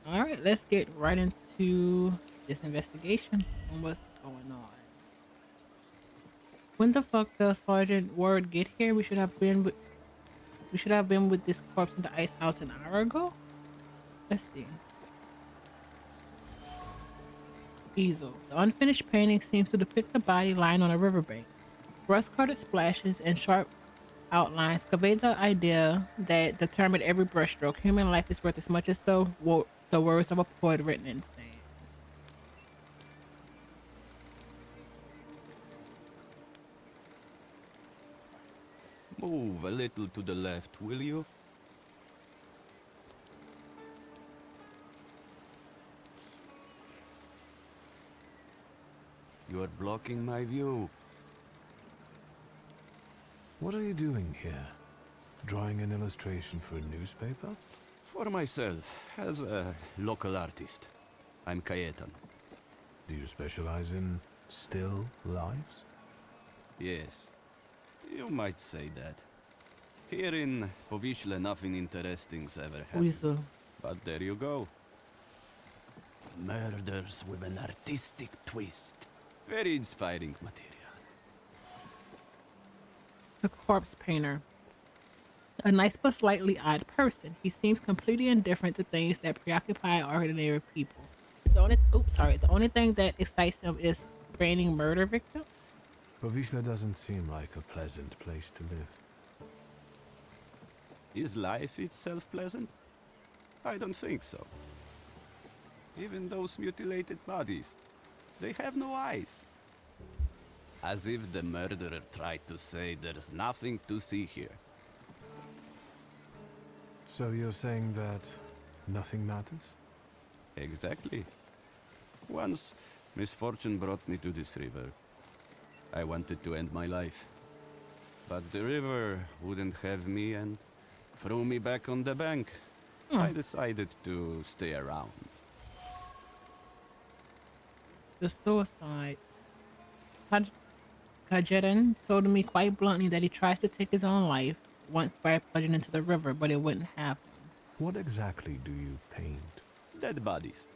All right, let's get right into this investigation and what's going on. When the fuck does Sergeant Ward get here? We should have been with this corpse in the ice house an hour ago. Let's see. Easel. The unfinished painting seems to depict a body lying on a riverbank. Rust-colored splashes and sharp outlines convey the idea that determine every brushstroke. Human life is worth as much as the words of a poet written in sand. Move a little to the left, will you? You are blocking my view. What are you doing here? Drawing an illustration for a newspaper? For myself, as a local artist. I'm Cayetan. Do you specialize in still lives? Yes, you might say that. Here in Powiśle, nothing interesting's ever happened. Weasel. But there you go. Murders with an artistic twist. Very inspiring material. The corpse painter. A nice but slightly odd person. He seems completely indifferent to things that preoccupy ordinary people. The only thing that excites him is branding murder victims. Powiśle doesn't seem like a pleasant place to live. Is life itself pleasant? I don't think so. Even those mutilated bodies, they have no eyes. As if the murderer tried to say there's nothing to see here. So you're saying that nothing matters? Exactly. Once, misfortune brought me to this river. I wanted to end my life. But the river wouldn't have me and threw me back on the bank. Hmm. I decided to stay around. The suicide. Kajetan told me quite bluntly that he tries to take his own life once by plunging into the river, but it wouldn't happen. What exactly do you paint? Dead bodies.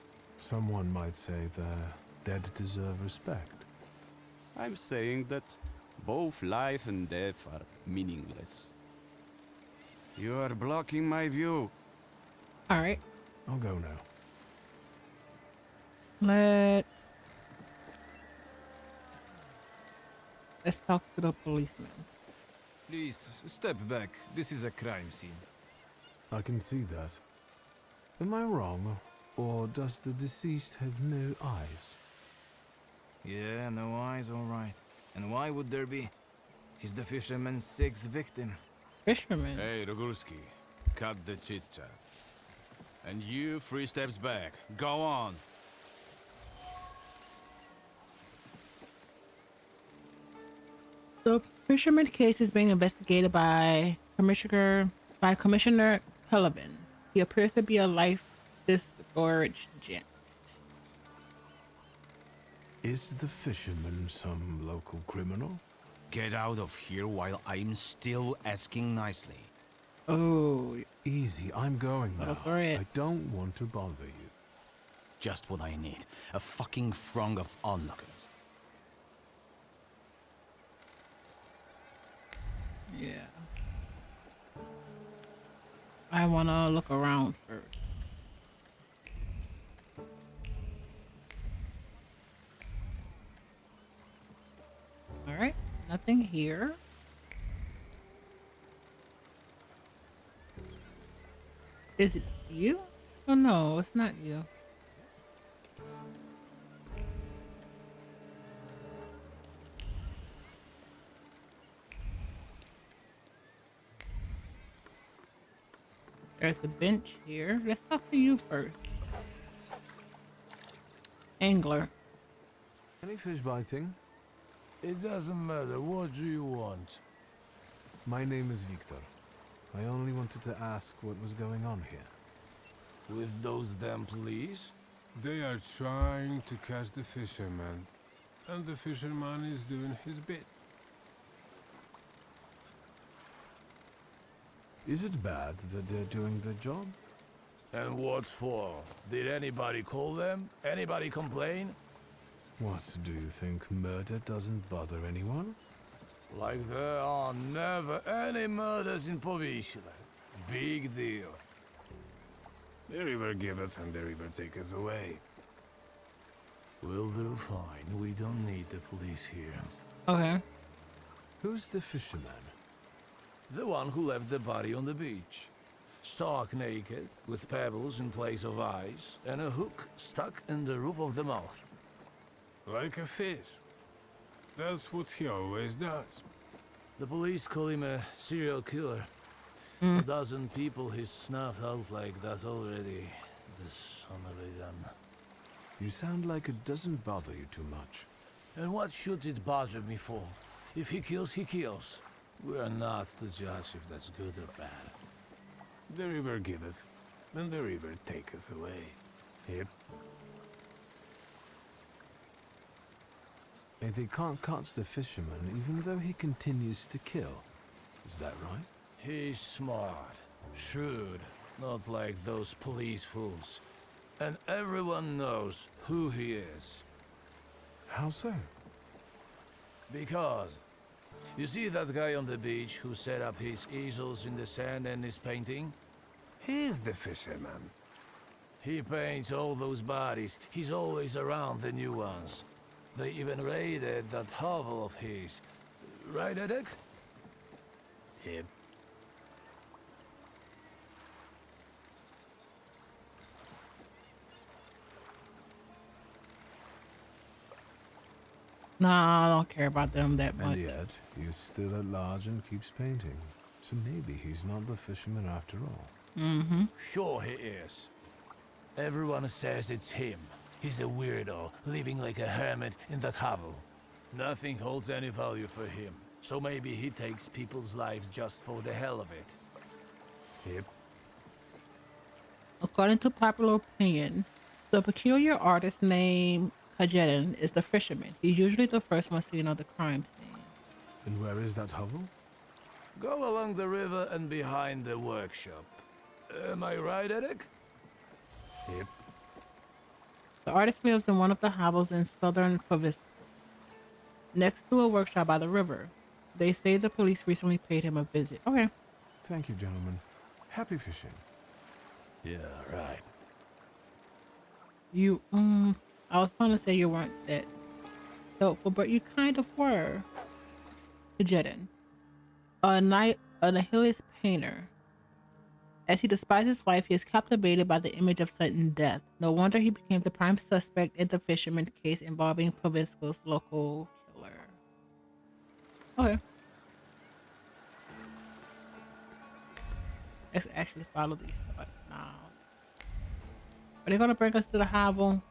Someone might say the dead deserve respect. I'm saying that both life and death are meaningless. You are blocking my view. All right, I'll go now. let's let's talk to the policeman. Please, step back. This is a crime scene. I can see that. Am I wrong? Or does the deceased have no eyes? Yeah, no eyes, all right. And why would there be? He's the fisherman's sixth victim. Fisherman. Hey, Rogulski, cut the chit-chat. And you, 3 steps back. Go on. The fisherman case is being investigated by Commissioner Pelivan. He appears to be a life discouraged gent. Is the fisherman some local criminal? Get out of here while I'm still asking nicely. Oh, Easy, I'm going Little now. threat. I don't want to bother you. Just what I need. A fucking throng of onlookers. yeah. I wanna look around first. All right, nothing here. Is it you? Oh no, it's not you. There's a bench here. Let's talk to you first. Angler. Any fish biting? It doesn't matter. What do you want? My name is Wiktor. I only wanted to ask what was going on here. With those damn police? They are trying to catch the fisherman, and the fisherman is doing his bit. Is it bad that they're doing their job? And what for? Did anybody call them? Anybody complain? What, do you think murder doesn't bother anyone? Like there are never any murders in Povishla. Big deal. The river giveth and the river taketh away. We'll do fine. We don't need the police here. Okay. Who's the fisherman? The one who left the body on the beach. Stark naked, with pebbles in place of eyes, and a hook stuck in the roof of the mouth. Like a fish. That's what he always does. The police call him a serial killer. A dozen people he's snuffed out like that already. The son of a gun. You sound like it doesn't bother you too much. And what should it bother me for? If he kills, he kills. We are not to judge if that's good or bad. The river giveth, and the river taketh away. Yep. And they can't catch the fisherman even though he continues to kill. Is that right? He's smart, shrewd, not like those police fools. And everyone knows who he is. How so? Because, you see that guy on the beach who set up his easels in the sand and is painting? He's the fisherman. He paints all those bodies. He's always around the new ones. They even raided that hovel of his. Right, Edek? Yep. Nah, I don't care about them that much. And yet, he's still at large and keeps painting. So maybe he's not the fisherman after all. Mm-hmm. Sure he is. Everyone says it's him. He's a weirdo, living like a hermit in that hovel. Nothing holds any value for him. So maybe he takes people's lives just for the hell of it. Yep. According to popular opinion, the peculiar artist named Kajetan is the fisherman. He's usually the first one seen on the crime scene. And where is that hovel? Go along the river and behind the workshop. Am I right, Edek? Yep. The artist lives in one of the hovels in southern Pavisco, next to a workshop by the river. They say the police recently paid him a visit. Okay. Thank you, gentlemen. Happy fishing. Yeah, right. You, I was going to say you weren't that helpful, but you kind of were. Kajetan, a nihilist painter. As he despises life, he is captivated by the image of sudden death. No wonder he became the prime suspect in the fisherman case involving Pavisco's local killer. Okay. Let's actually follow these thoughts now. Are they going to bring us to the hovel?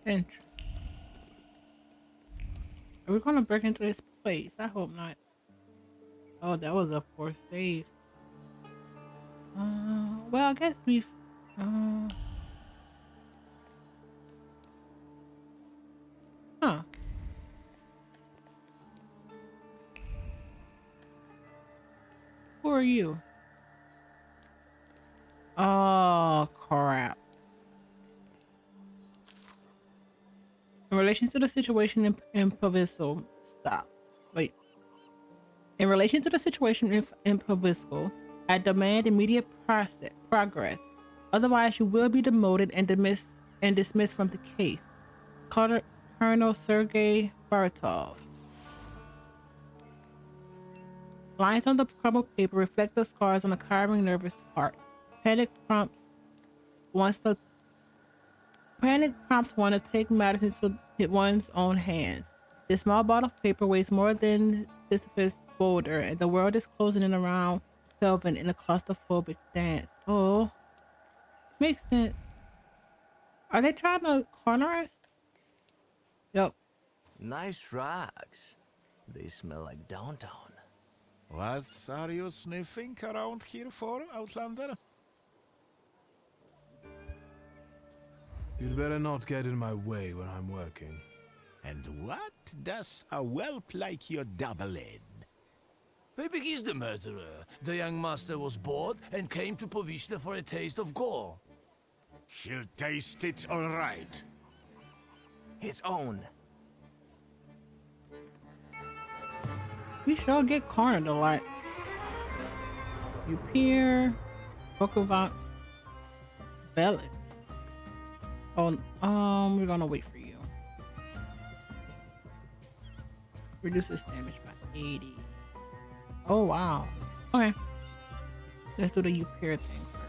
Interesting. Are we gonna break into this place? I hope not. Oh, that was a forced save. Well, I guess we've. Huh. Who are you? Oh, crap. In relation to the situation in Pavisco, stop. Wait. In relation to the situation in Pavisco, I demand immediate progress. Otherwise, you will be demoted and dismissed from the case. Colonel Sergei Baratov. Lines on the crumpled paper reflect the scars on a cowering, nervous heart. Panic prompts one to take matters into one's own hands. This small ball of paper weighs more than Sisyphus' boulder, and the world is closing in around Kelvin in a claustrophobic dance. Oh, makes sense. Are they trying to corner us? Yep. Nice rocks. They smell like downtown. What are you sniffing around here for, Outlander? You'd better not get in my way when I'm working. And what does a whelp like you double in? Maybe he's the murderer. The young master was bored and came to Povishna for a taste of gore. He'll taste it all right. His own. We sure get cornered a lot. You peer, Bokovac, Bellet. Oh, we're gonna wait for you. Reduces damage by 80. Oh wow. Okay. Let's do the you peer thing first.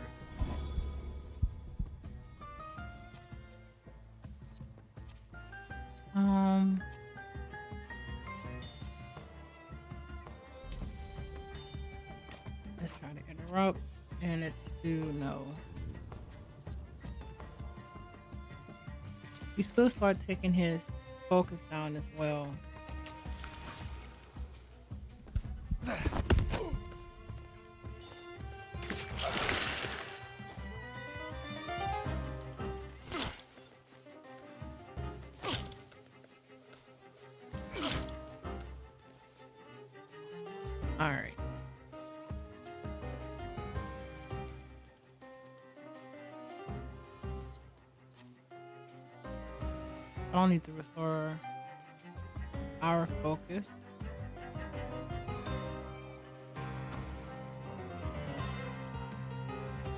Let's try to interrupt, and let's do no. You still start taking his focus down as well. All right. I don't need to restore our focus.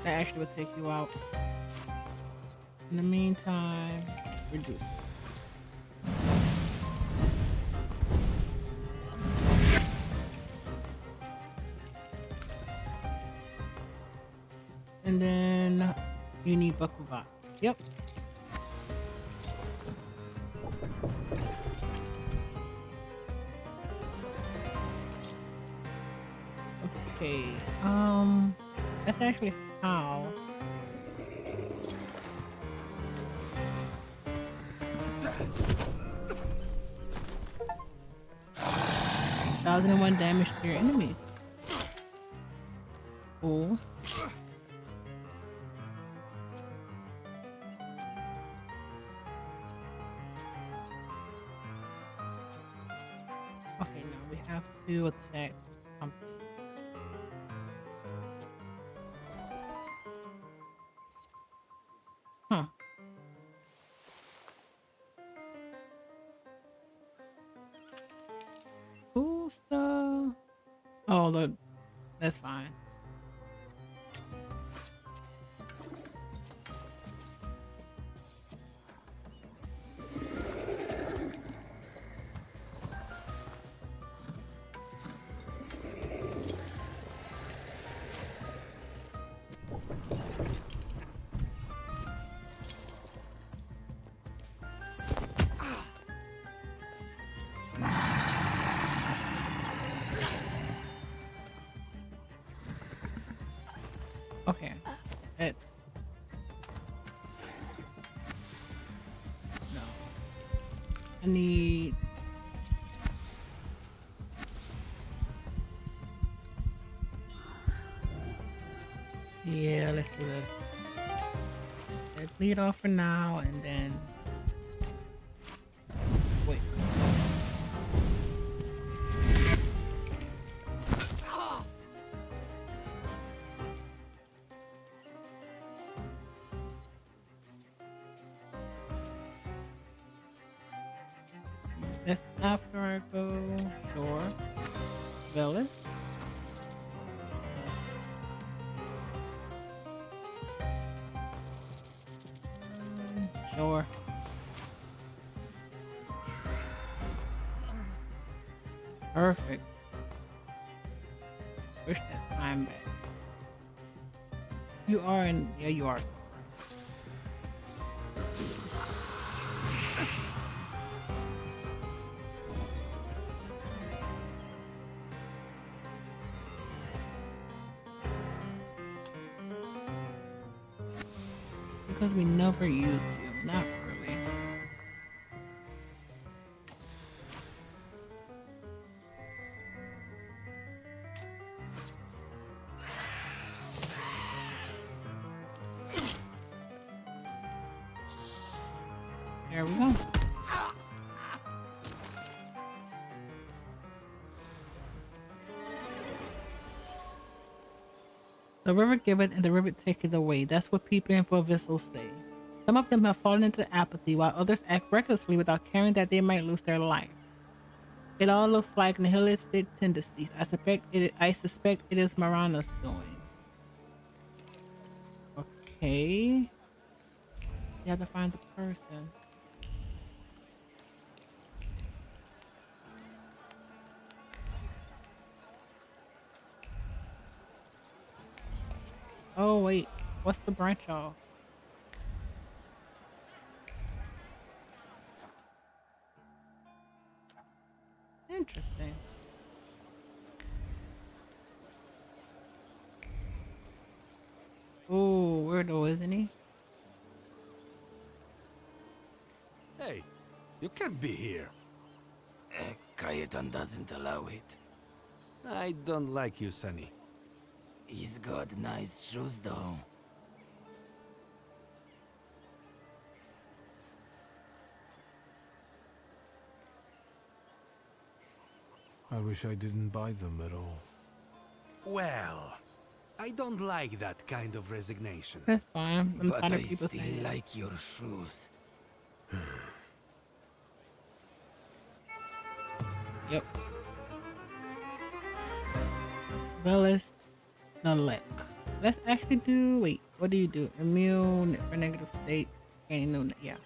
That actually would take you out. In the meantime, reduce it. And then you need Bakuva. Yep. Okay. That's actually how. Thousand and one damage to your enemies. Cool. Okay, now we have to attack something. Huh. Cool stuff. Oh, look. That's fine. Okay. It. No. I need. Yeah, let's do this. Let's lead off for now and then. Wait. That's after I go. Sure. Villain. Sure. Perfect. Push that time back. You are in. Yeah, you are. Because we never use you. Not really. There we go. The river giveth and the river taketh away. That's what people in Vessels say. Some of them have fallen into apathy, while others act recklessly without caring that they might lose their life. It all looks like nihilistic tendencies. I suspect it is Marana's doing. Okay. You have to find the person. Oh wait, what's the branch off? Interesting. Oh, weirdo, isn't he? Hey, you can't be here. Kayetan doesn't allow it. I don't like you, Sonny. He's got nice shoes though. I wish I didn't buy them at all. Well, I don't like that kind of resignation. That's fine. I'm But tired I of people still saying like your shoes. Yep. Velis Nalek. Let's actually do. Wait, what do you do? Immune for negative state. Yeah.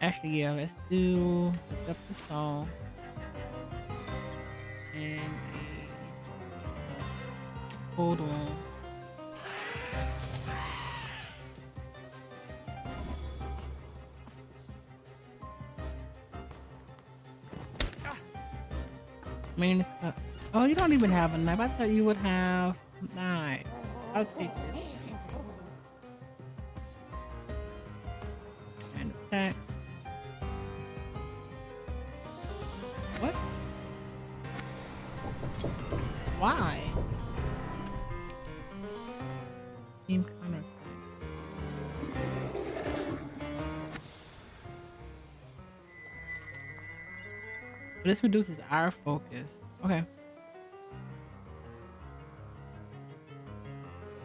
Actually, yeah. Let's do Deceptive Song and hold on. I mean, oh, you don't even have a knife. I thought you would have a knife. I'll take this. And attack. What? Why? Team counterattack. This reduces our focus. Okay.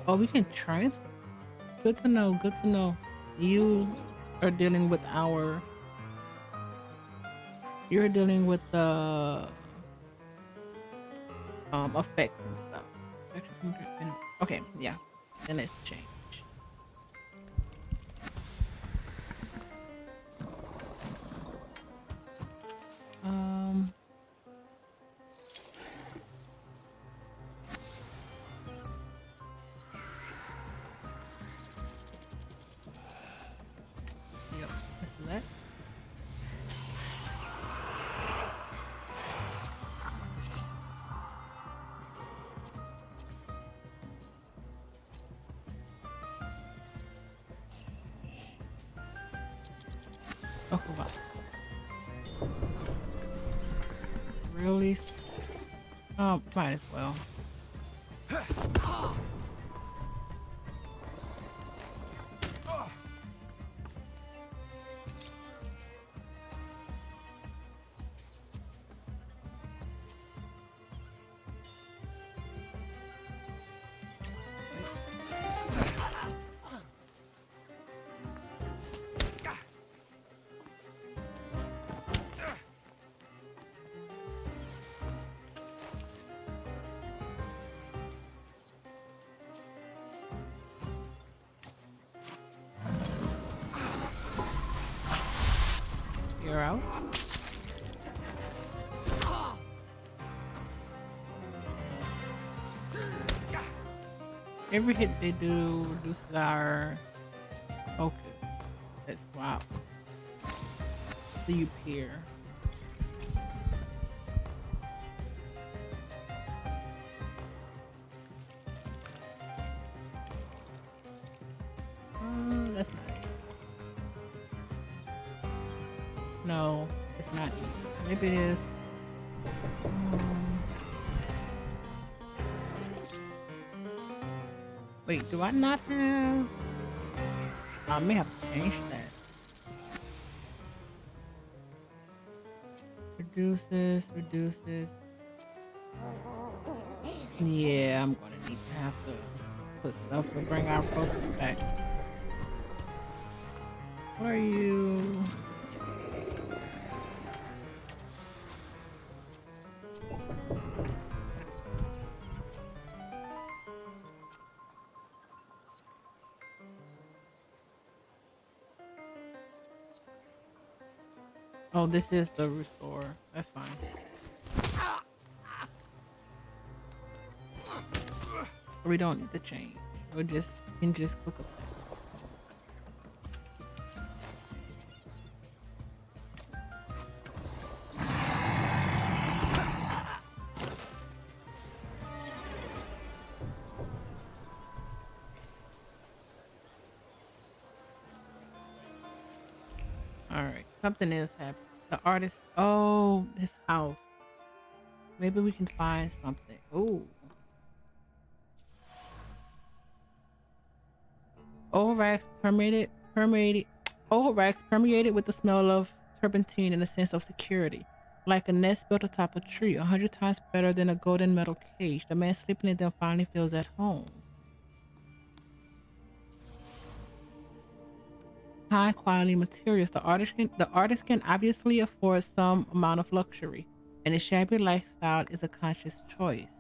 Oh, we can transfer. Good to know. Good to know. You are dealing with our. You're dealing with the effects and stuff. Okay, yeah. Then let's change. Yep, let's do that. Oh, wow. Really? Might as well. You're out. Every hit they do reduces our focus. Let's swap. So you peer. That's not it. No, it's not. Maybe it is. Wait, do I not have? I may have to change that. Reduces. Yeah, I'm gonna need to have to put stuff to bring our focus back. What are you? Oh, this is the restore. That's fine. We don't need to change. We can just quick attack. All right, something is happening. The artist. Oh, this house. Maybe we can find something. Oh. Old rags permeated with the smell of turpentine and a sense of security. Like a nest built atop a tree, 100 times better than a golden metal cage. The man sleeping in them finally feels at home. High quality materials. The artist can obviously afford some amount of luxury, and his shabby lifestyle is a conscious choice.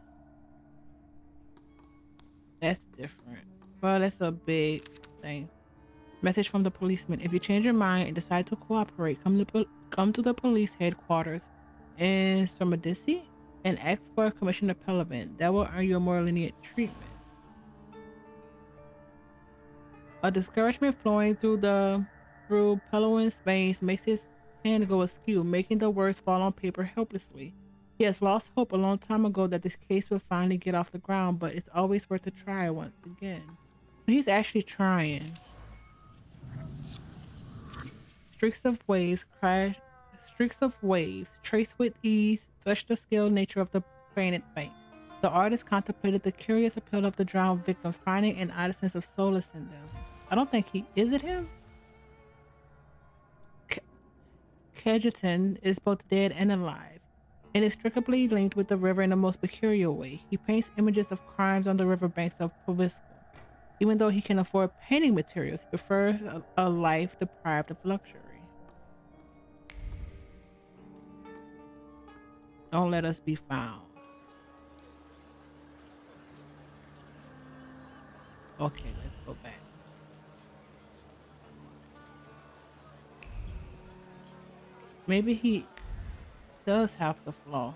That's different. Well, that's a big thing. Message from the policeman. If you change your mind and decide to cooperate, come to the police headquarters in Stormadisi and ask for Commissioner Pellevin. That will earn you a more lenient treatment. A discouragement flowing through Pellewin's veins makes his hand go askew, making the words fall on paper helplessly. He has lost hope a long time ago that this case will finally get off the ground, but it's always worth a try once again. So he's actually trying. Streaks of waves crash. Streaks of waves trace with ease such the skilled nature of the granite bank. The artist contemplated the curious appeal of the drowned victims, finding an odd sense of solace in them. I don't think he is it him. Kejeton is both dead and alive, and is inextricably linked with the river in the most peculiar way. He paints images of crimes on the riverbanks of Povisco. Even though he can afford painting materials, he prefers a life deprived of luxury. Don't let us be found. Okay, let's go back. Maybe he does have the flaw.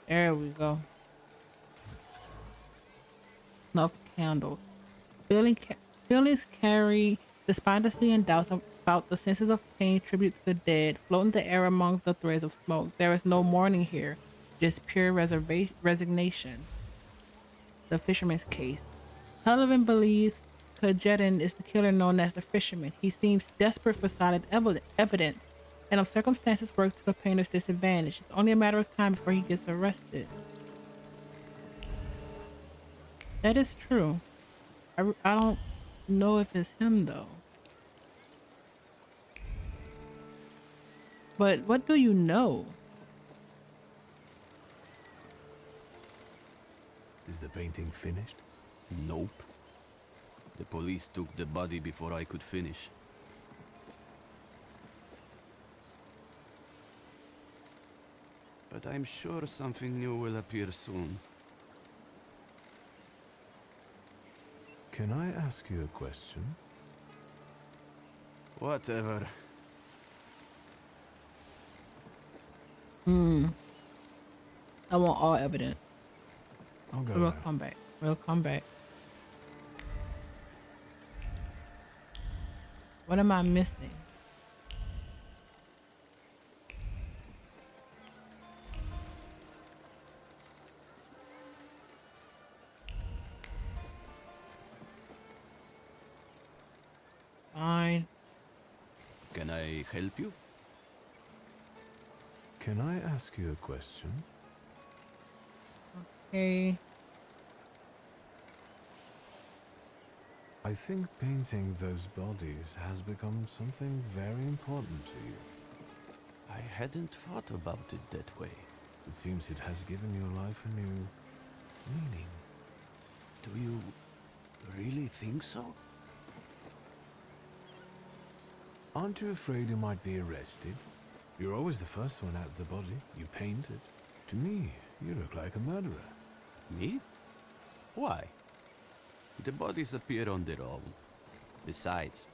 There we go. Snuff candles. Feelings carry despondency and doubts about the senses of pain, tribute to the dead, float in the air among the threads of smoke. There is no mourning here, just pure resignation. The fisherman's case. Sullivan believes Kajetin is the killer known as the fisherman. He seems desperate for solid evidence, and if circumstances work to the painter's disadvantage, it's only a matter of time before he gets arrested. That is true. I don't know if it's him though. But what do you know? Is the painting finished? Nope. The police took the body before I could finish. But I'm sure something new will appear soon. Can I ask you a question? Whatever. I want all evidence. I'll go We'll now. come back. We'll come back. What am I missing? Fine. Can I help you? Can I ask you a question? Okay. I think painting those bodies has become something very important to you. I hadn't thought about it that way. It seems it has given your life a new meaning. Do you really think so? Aren't you afraid you might be arrested? You're always the first one out of the body. You painted. To me, you look like a murderer. Me? Why? The bodies appear on their own. Besides,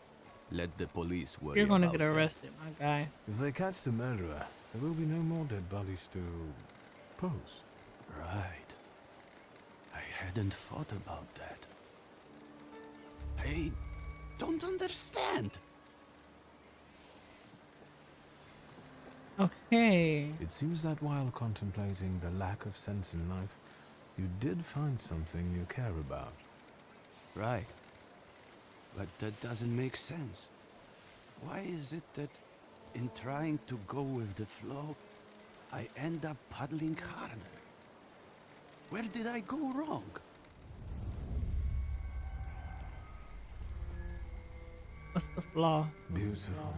let the police worry You're gonna about get that. arrested, my guy. If they catch the murderer, there will be no more dead bodies to pose. Right. I hadn't thought about that. I don't understand. Okay. It seems that while contemplating the lack of sense in life, you did find something you care about. Right. But that doesn't make sense. Why is it that in trying to go with the flow, I end up paddling harder? Where did I go wrong? What's the flaw? Beautiful.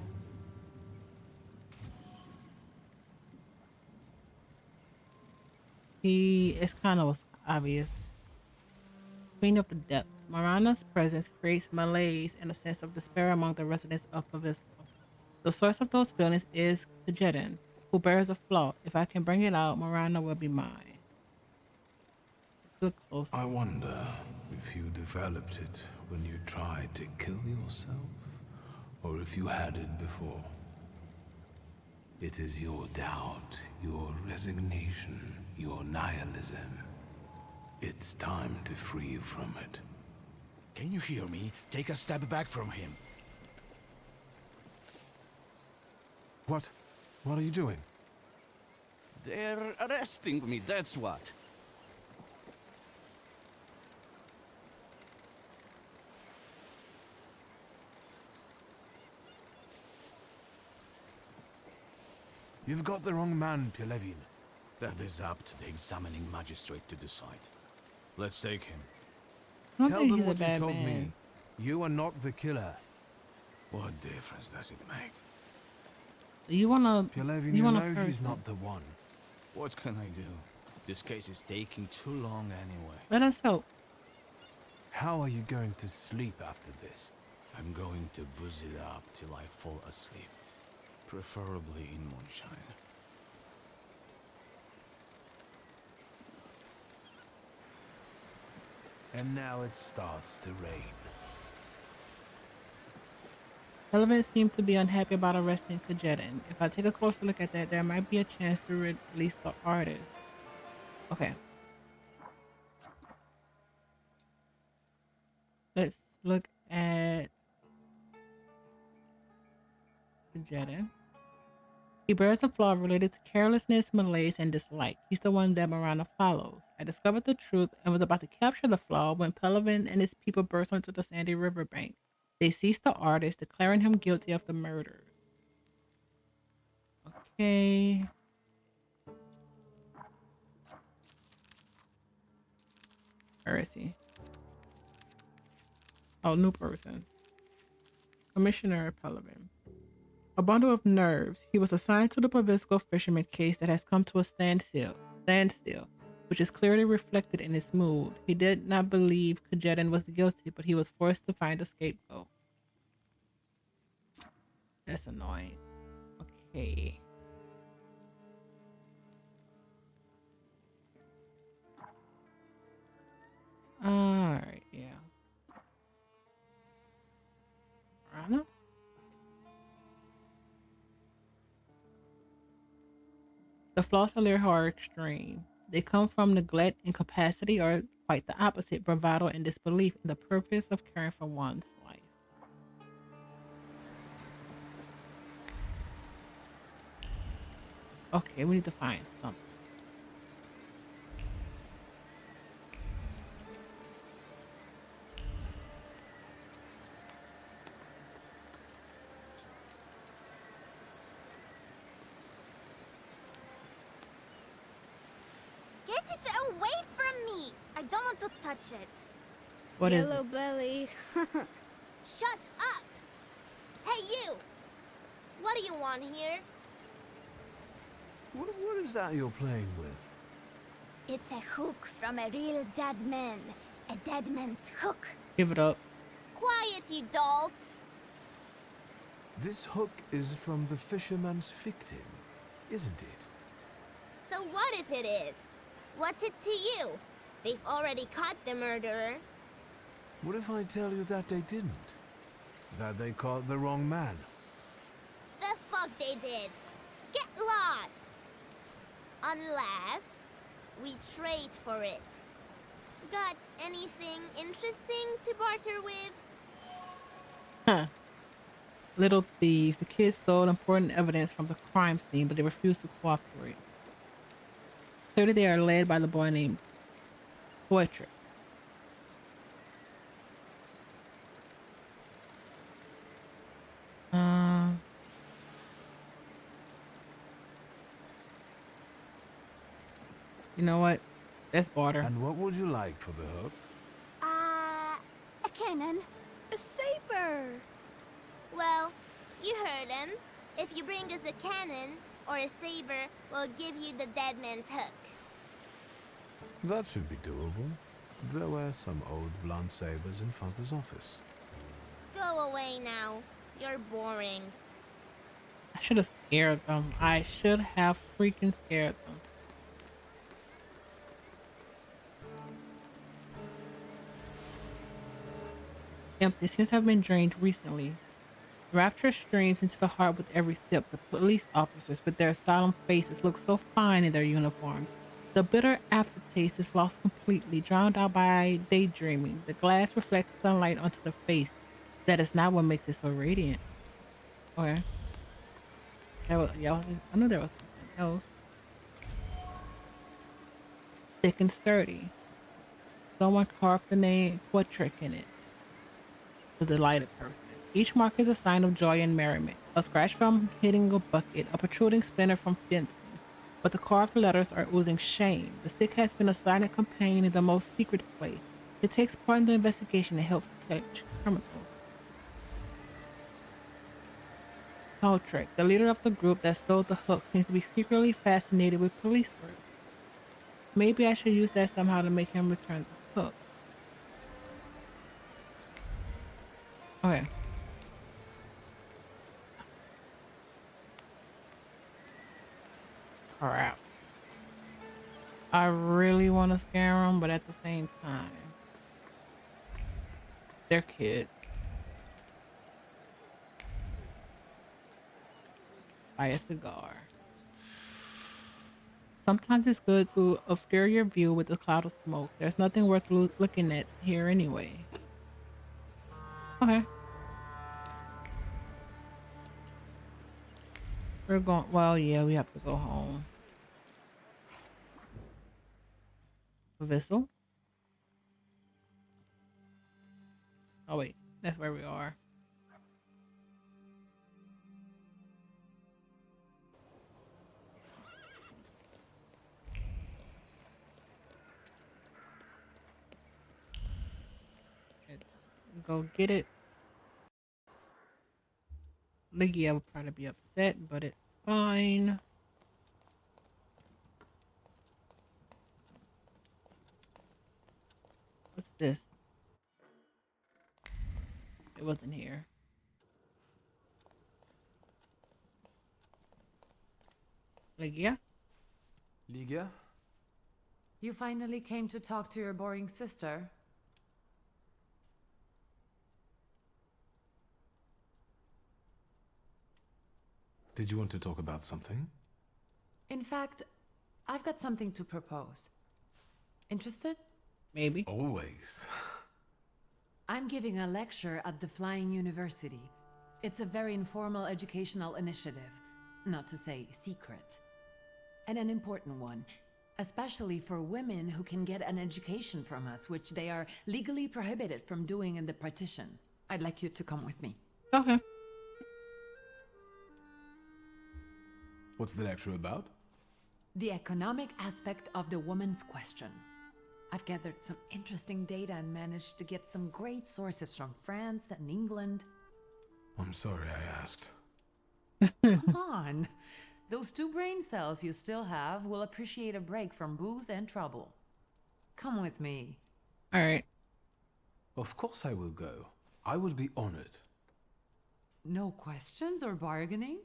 It's kind of was obvious. Queen of the Depths. Marana's presence creates malaise and a sense of despair among the residents of Pavisco. The source of those feelings is Kajedin, who bears a flaw. If I can bring it out, Marana will be mine. Let's look closer. I wonder if you developed it when you tried to kill yourself, or if you had it before. It is your doubt, your resignation, your nihilism. It's time to free you from it. Can you hear me? Take a step back from him. What? What are you doing? They're arresting me, that's what. You've got the wrong man, Pelevin. That is up to the examining magistrate to decide. Let's take him. I don't Tell think them he's a what you bad told man. me. You are not the killer. What difference does it make? You wanna? Pelevin, You you wanna know curse he's him? not the one. What can I do? This case is taking too long anyway. Let us help. How are you going to sleep after this? I'm going to booze it up till I fall asleep. Preferably in moonshine. And now it starts to rain. Relevant seemed to be unhappy about arresting Kajedin. If I take a closer look at that, there might be a chance to release the artist. Okay. Let's look at Kajedin. He bears a flaw related to carelessness, malaise, and dislike. He's the one that Marana follows. I discovered the truth and was about to capture the flaw when Pelivan and his people burst onto the sandy riverbank. They seized the artist, declaring him guilty of the murders. Okay. Where is he? Oh, new person. Commissioner Pelivan. A bundle of nerves, he was assigned to the Pavisco fisherman case that has come to a standstill, which is clearly reflected in his mood. He did not believe Kajedin was guilty, but he was forced to find a scapegoat. That's annoying. Okay. Alright, yeah. Rana? The flaws of Lyra are extreme. They come from neglect, incapacity, or quite the opposite, bravado and disbelief in the purpose of caring for one's life. Okay, we need to find something. Get it away from me! I don't want to touch it. What is Yellow it? belly. Shut up! Hey, you! What do you want here? What is that you're playing with? It's a hook from a real dead man. A dead man's hook. Give it up. Quiet, you dolts! This hook is from the fisherman's victim, isn't it? So what if it is? What's it to you? They've already caught the murderer. What if I tell you that they didn't? That they caught the wrong man? The fuck they did? Get lost! Unless we trade for it. Got anything interesting to barter with? Huh. Little thieves. The kids stole important evidence from the crime scene, but they refused to cooperate. Clearly, they are led by the boy named Wiktor. You know what? Let's barter. And what would you like for the hook? A cannon. A saber. Well, you heard him. If you bring us a cannon or a saber, we'll give you the dead man's hook. That should be doable. There were some old blunt sabers in Father's office. Go away now. You're boring. I should have scared them. I should have freaking scared them. Empty seems to have been drained recently. Rapture streams into the heart with every step. The police officers, with their solemn faces, look so fine in their uniforms. The bitter aftertaste is lost completely, drowned out by daydreaming. The glass reflects sunlight onto the face. That is not what makes it so radiant. Okay. Yeah, I knew there was something else. Thick and sturdy. Someone carved the name Wiktor in it. The delighted person. Each mark is a sign of joy and merriment. A scratch from hitting a bucket, a protruding splinter from fencing. But the carved letters are oozing shame. The stick has been a silent companion in the most secret place. It takes part in the investigation and helps catch criminals. Thaumaturge, the leader of the group that stole the hook, seems to be secretly fascinated with police work. Maybe I should use that somehow to make him return the hook. Okay. Crap. I really want to scare them, but at the same time, they're kids. Buy a cigar. Sometimes it's good to obscure your view with a cloud of smoke. There's nothing worth looking at here anyway. Okay. We're going, well, yeah, we have to go home. Vessel? Oh wait, that's where we are. Go get it. Lygia will probably be upset, but it's fine. What's this? It wasn't here. Lygia? Lygia? You finally came to talk to your boring sister. Did you want to talk about something? In fact, I've got something to propose. Interested? Maybe. Always. I'm giving a lecture at the Flying University. It's a very informal educational initiative, not to say secret. And an important one, especially for women who can get an education from us, which they are legally prohibited from doing in the partition. I'd like you to come with me. Okay. What's the lecture about? The economic aspect of the woman's question. I've gathered some interesting data and managed to get some great sources from France and England. I'm sorry I asked. Come on. Those 2 brain cells you still have will appreciate a break from booze and trouble. Come with me. All right. Of course I will go. I will be honored. No questions or bargaining?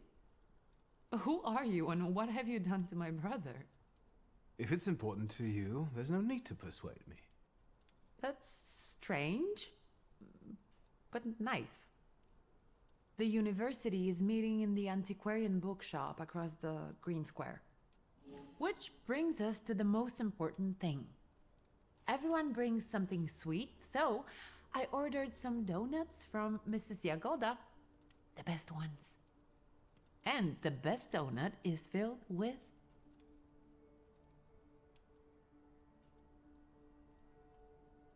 Who are you and what have you done to my brother? If it's important to you, there's no need to persuade me. That's strange, but nice. The university is meeting in the antiquarian bookshop across the Green Square. Which brings us to the most important thing. Everyone brings something sweet, so I ordered some donuts from Mrs. Jagoda. The best ones. And the best donut is filled with...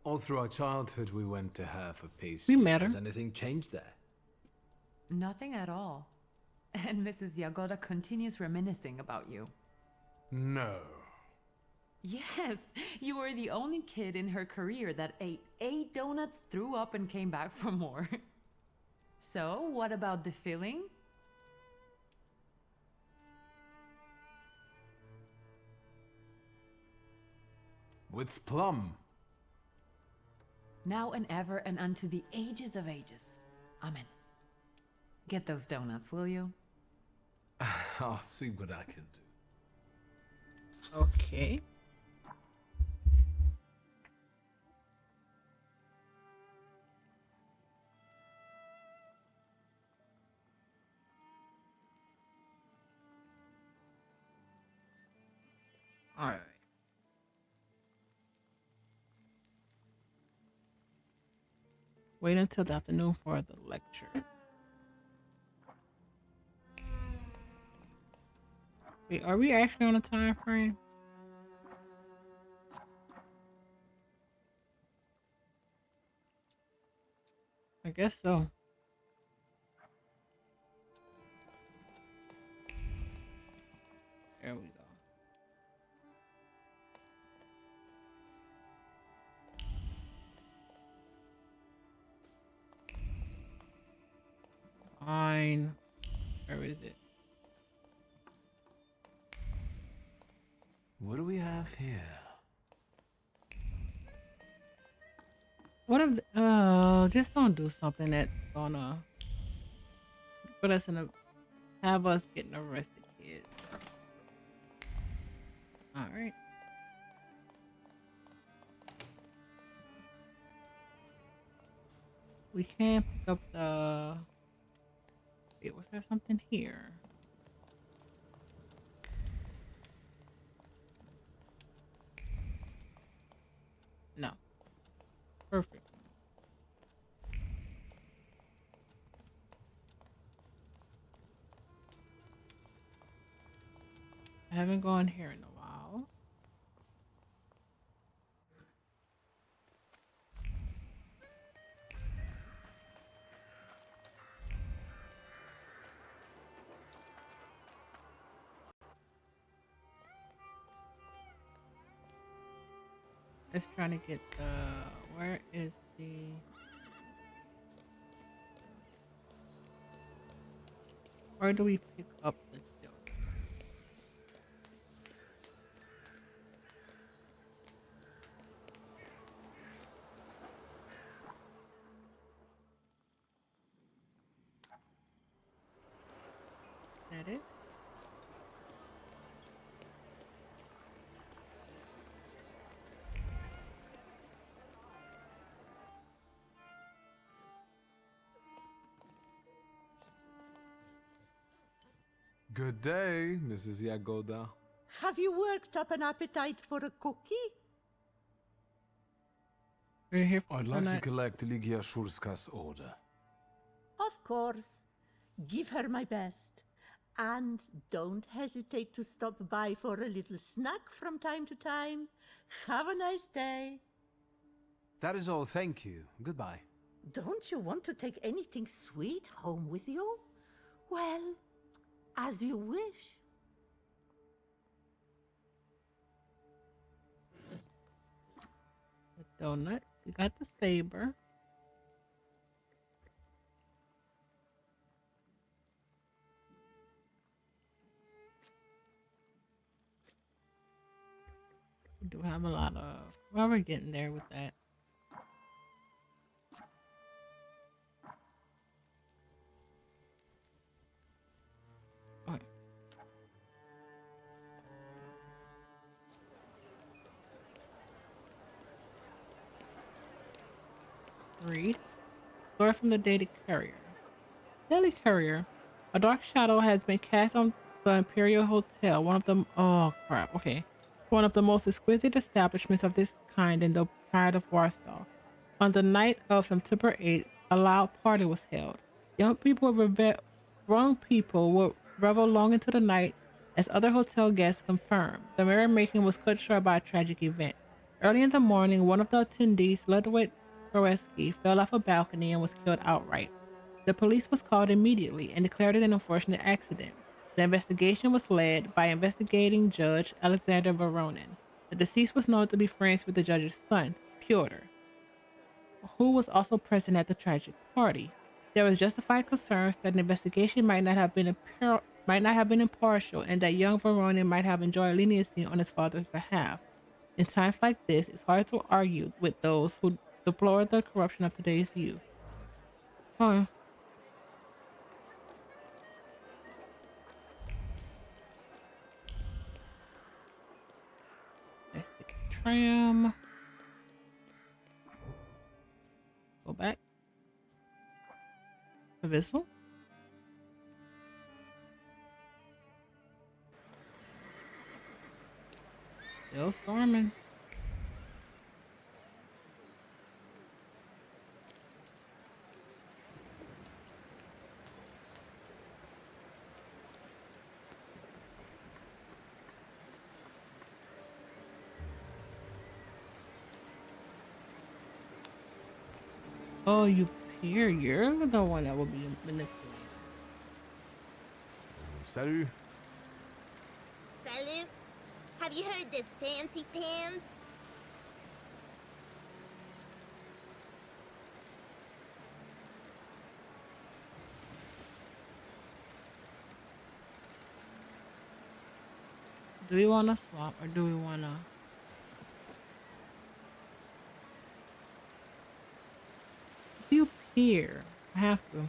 All through our childhood, we went to her for pastries. We met her. Has anything changed there? Nothing at all. And Mrs. Jagoda continues reminiscing about you. No. Yes, you were the only kid in her career that ate 8 donuts, threw up, and came back for more. So, what about the filling? With plum. Now and ever and unto the ages of ages. Amen. Get those donuts, will you? I'll see what I can do. Okay. All right. Wait until the afternoon for the lecture. Wait, are we actually on a time frame? I guess so. There we go. Fine. Where is it? What do we have here? What if just don't do something that's gonna put us in a have us getting arrested, kids. All right. We can pick up the. Wait, was there something here? No. Perfect. I haven't gone here in a while. Let's try to get the, where is the, where do we pick up the dough? Is that it? Good day, Mrs. Jagoda. Have you worked up an appetite for a cookie? We're here for I'd like to tonight. collect Ligia Szulska's order. Of course. Give her my best. And don't hesitate to stop by for a little snack from time to time. Have a nice day. That is all, thank you. Goodbye. Don't you want to take anything sweet home with you? Well, as you wish. donuts. We got the saber. We do have a lot of. Well, we're getting there with that. Okay. Read. Story from the Daily Courier. Daily Courier. A dark shadow has been cast on the Imperial Hotel, one of the one of the most exquisite establishments of this kind in the pride of Warsaw. On the night of September 8th, a loud party was held. Young people would revel long into the night, as other hotel guests confirmed. The merrymaking was cut short by a tragic event. Early in the morning, one of the attendees, Ludwig Korewski, fell off a balcony and was killed outright. The police was called immediately and declared it an unfortunate accident. The investigation was led by investigating Judge Alexander Voronin. The deceased was known to be friends with the judge's son, Pyotr, who was also present at the tragic party. There was justified concerns that an investigation might not have been impartial and that young Voronin might have enjoyed leniency on his father's behalf. In times like this, it's hard to argue with those who deplore the corruption of today's youth. Huh. Let's take the tram. Go back. The vessel. Still storming. Oh, you peer, you're the one that will be manipulated. Salut. Salut. Have you heard this fancy pants? Do we want to swap or do we want to? You peer. I have to.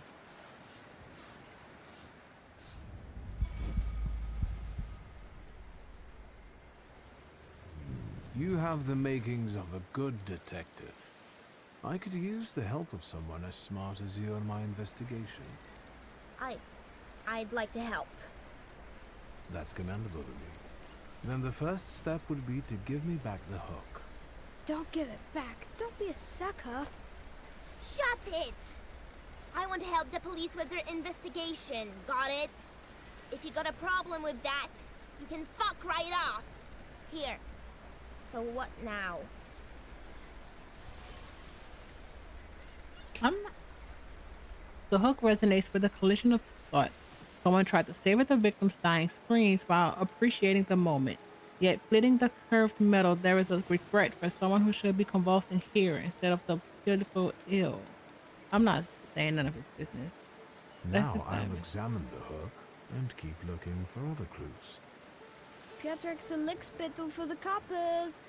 You have the makings of a good detective. I could use the help of someone as smart as you in my investigation. I'd like to help. That's commendable of you. Then the first step would be to give me back the hook. Don't give it back. Don't be a sucker. Shut it! I want to help the police with their investigation, got it? If you got a problem with that, you can fuck right off. Here. So what now? The hook resonates with a collision of thoughts. Someone tried to savor the victim's dying screams while appreciating the moment. Yet, splitting the curved metal, there is a regret for someone who should be convulsing here instead of the pitiful ill. I'm not saying none of his business. Now I'll examine the hook and keep looking for other clues. Piotr's a lick spittle for the coppers.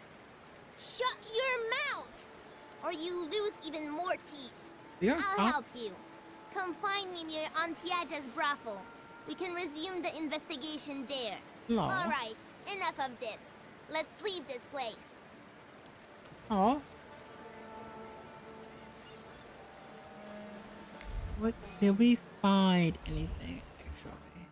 Shut your mouths! Or you lose even more teeth. I'll help you. Come find me near Antiaja's brothel. We can resume the investigation there. No. All right, enough of this. Let's leave this place. Oh. What did we find? Anything actually?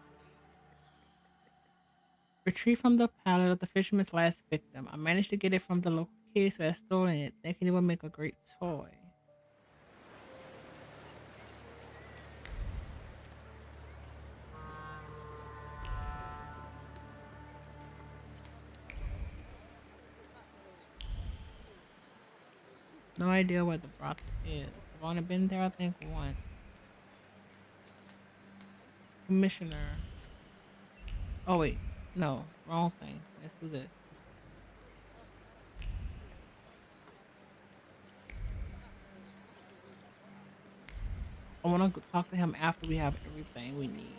Retrieve from the pallet of the fisherman's last victim. I managed to get it from the local kids who had stolen it, thinking it would make a great toy. No idea what the brothel is. I've only been there, I think, once. Commissioner. Oh, wait. No. Wrong thing. Let's do this. I want to talk to him after we have everything we need.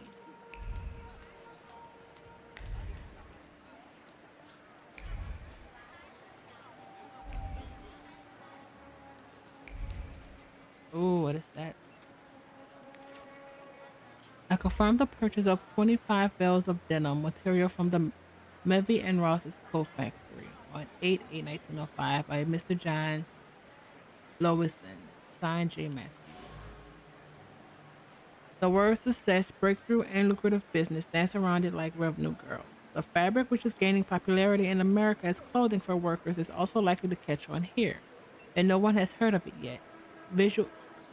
Ooh, what is that? I confirmed the purchase of 25 bales of denim material from the Mevy and Ross's coat factory on 8/8/1905 by Mr. John Lowison, signed J. Matthews. The word success, breakthrough, and lucrative business dance around it like revenue girls. The fabric, which is gaining popularity in America as clothing for workers, is also likely to catch on here, and no one has heard of it yet.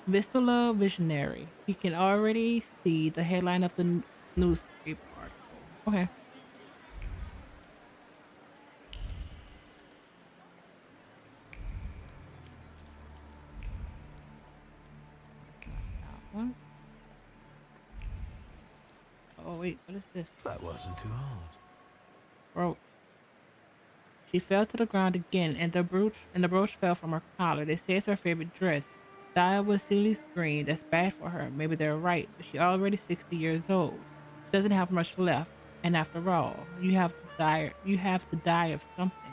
Vistula Visionary. He can already see the headline of the newspaper article. Okay. That one. Oh wait, what is this? That wasn't too hard. Brooch. She fell to the ground again, and the brooch fell from her collar. They say it's her favorite dress. Dyed with Celie's green. That's bad for her. Maybe they're right, but she's already 60 years old. She doesn't have much left. And after all, you have to die. You have to die of something.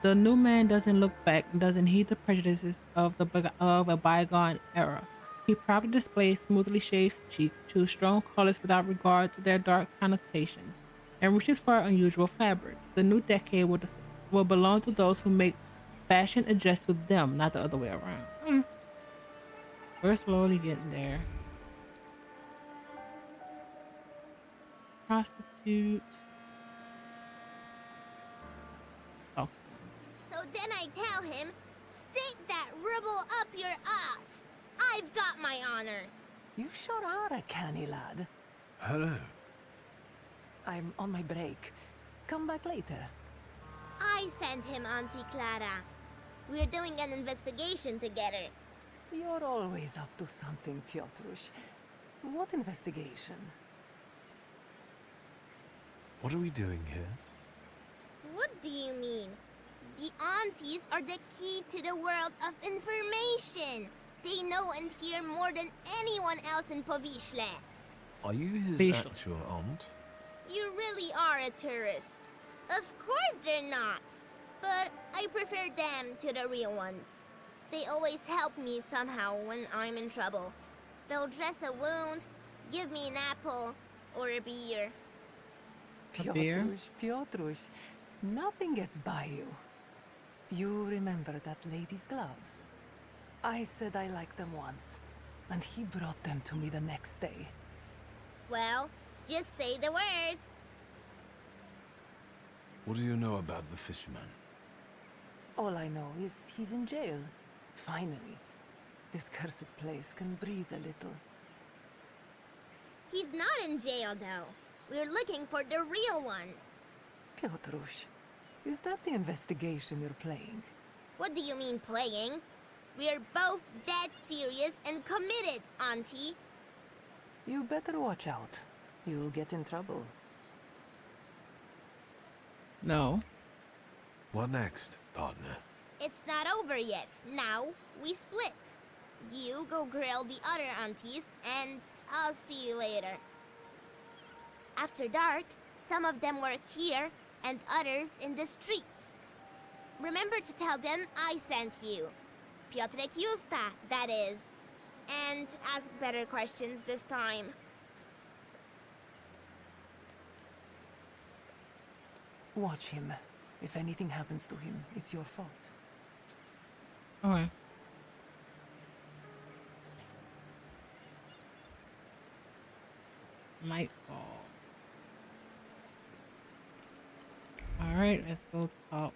The new man doesn't look back and doesn't heed the prejudices of a bygone era. He proudly displays smoothly shaved cheeks, chooses strong colors without regard to their dark connotations, and reaches for unusual fabrics. The new decade will belong to those who make fashion adjust with them, not the other way around. We're slowly getting there. Prostitute. Oh. So then I tell him, stick that ribble up your ass. I've got my honor. You sure are a canny lad. Hello. I'm on my break. Come back later. I sent him, Auntie Clara. We're doing an investigation together. You're always up to something, Piotrush. What investigation? What are we doing here? What do you mean? The aunties are the key to the world of information. They know and hear more than anyone else in Povishle. Are you his actual aunt? You really are a tourist. Of course they're not. But I prefer them to the real ones. They always help me somehow when I'm in trouble. They'll dress a wound, give me an apple, or a beer. Piotrush, nothing gets by you. You remember that lady's gloves? I said I liked them once, and he brought them to me the next day. Well, just say the word. What do you know about the fisherman? All I know is he's in jail. Finally. This cursed place can breathe a little. He's not in jail, though. We're looking for the real one. Piotrush, is that the investigation you're playing? What do you mean, playing? We're both dead serious and committed, Auntie. You better watch out. You'll get in trouble. No. What next, partner? It's not over yet. Now, we split. You go grill the other aunties, and I'll see you later. After dark, some of them work here, and others in the streets. Remember to tell them I sent you. Piotrek Justa, that is. And ask better questions this time. Watch him. If anything happens to him, it's your fault. Okay. Nightfall. Alright, let's go talk.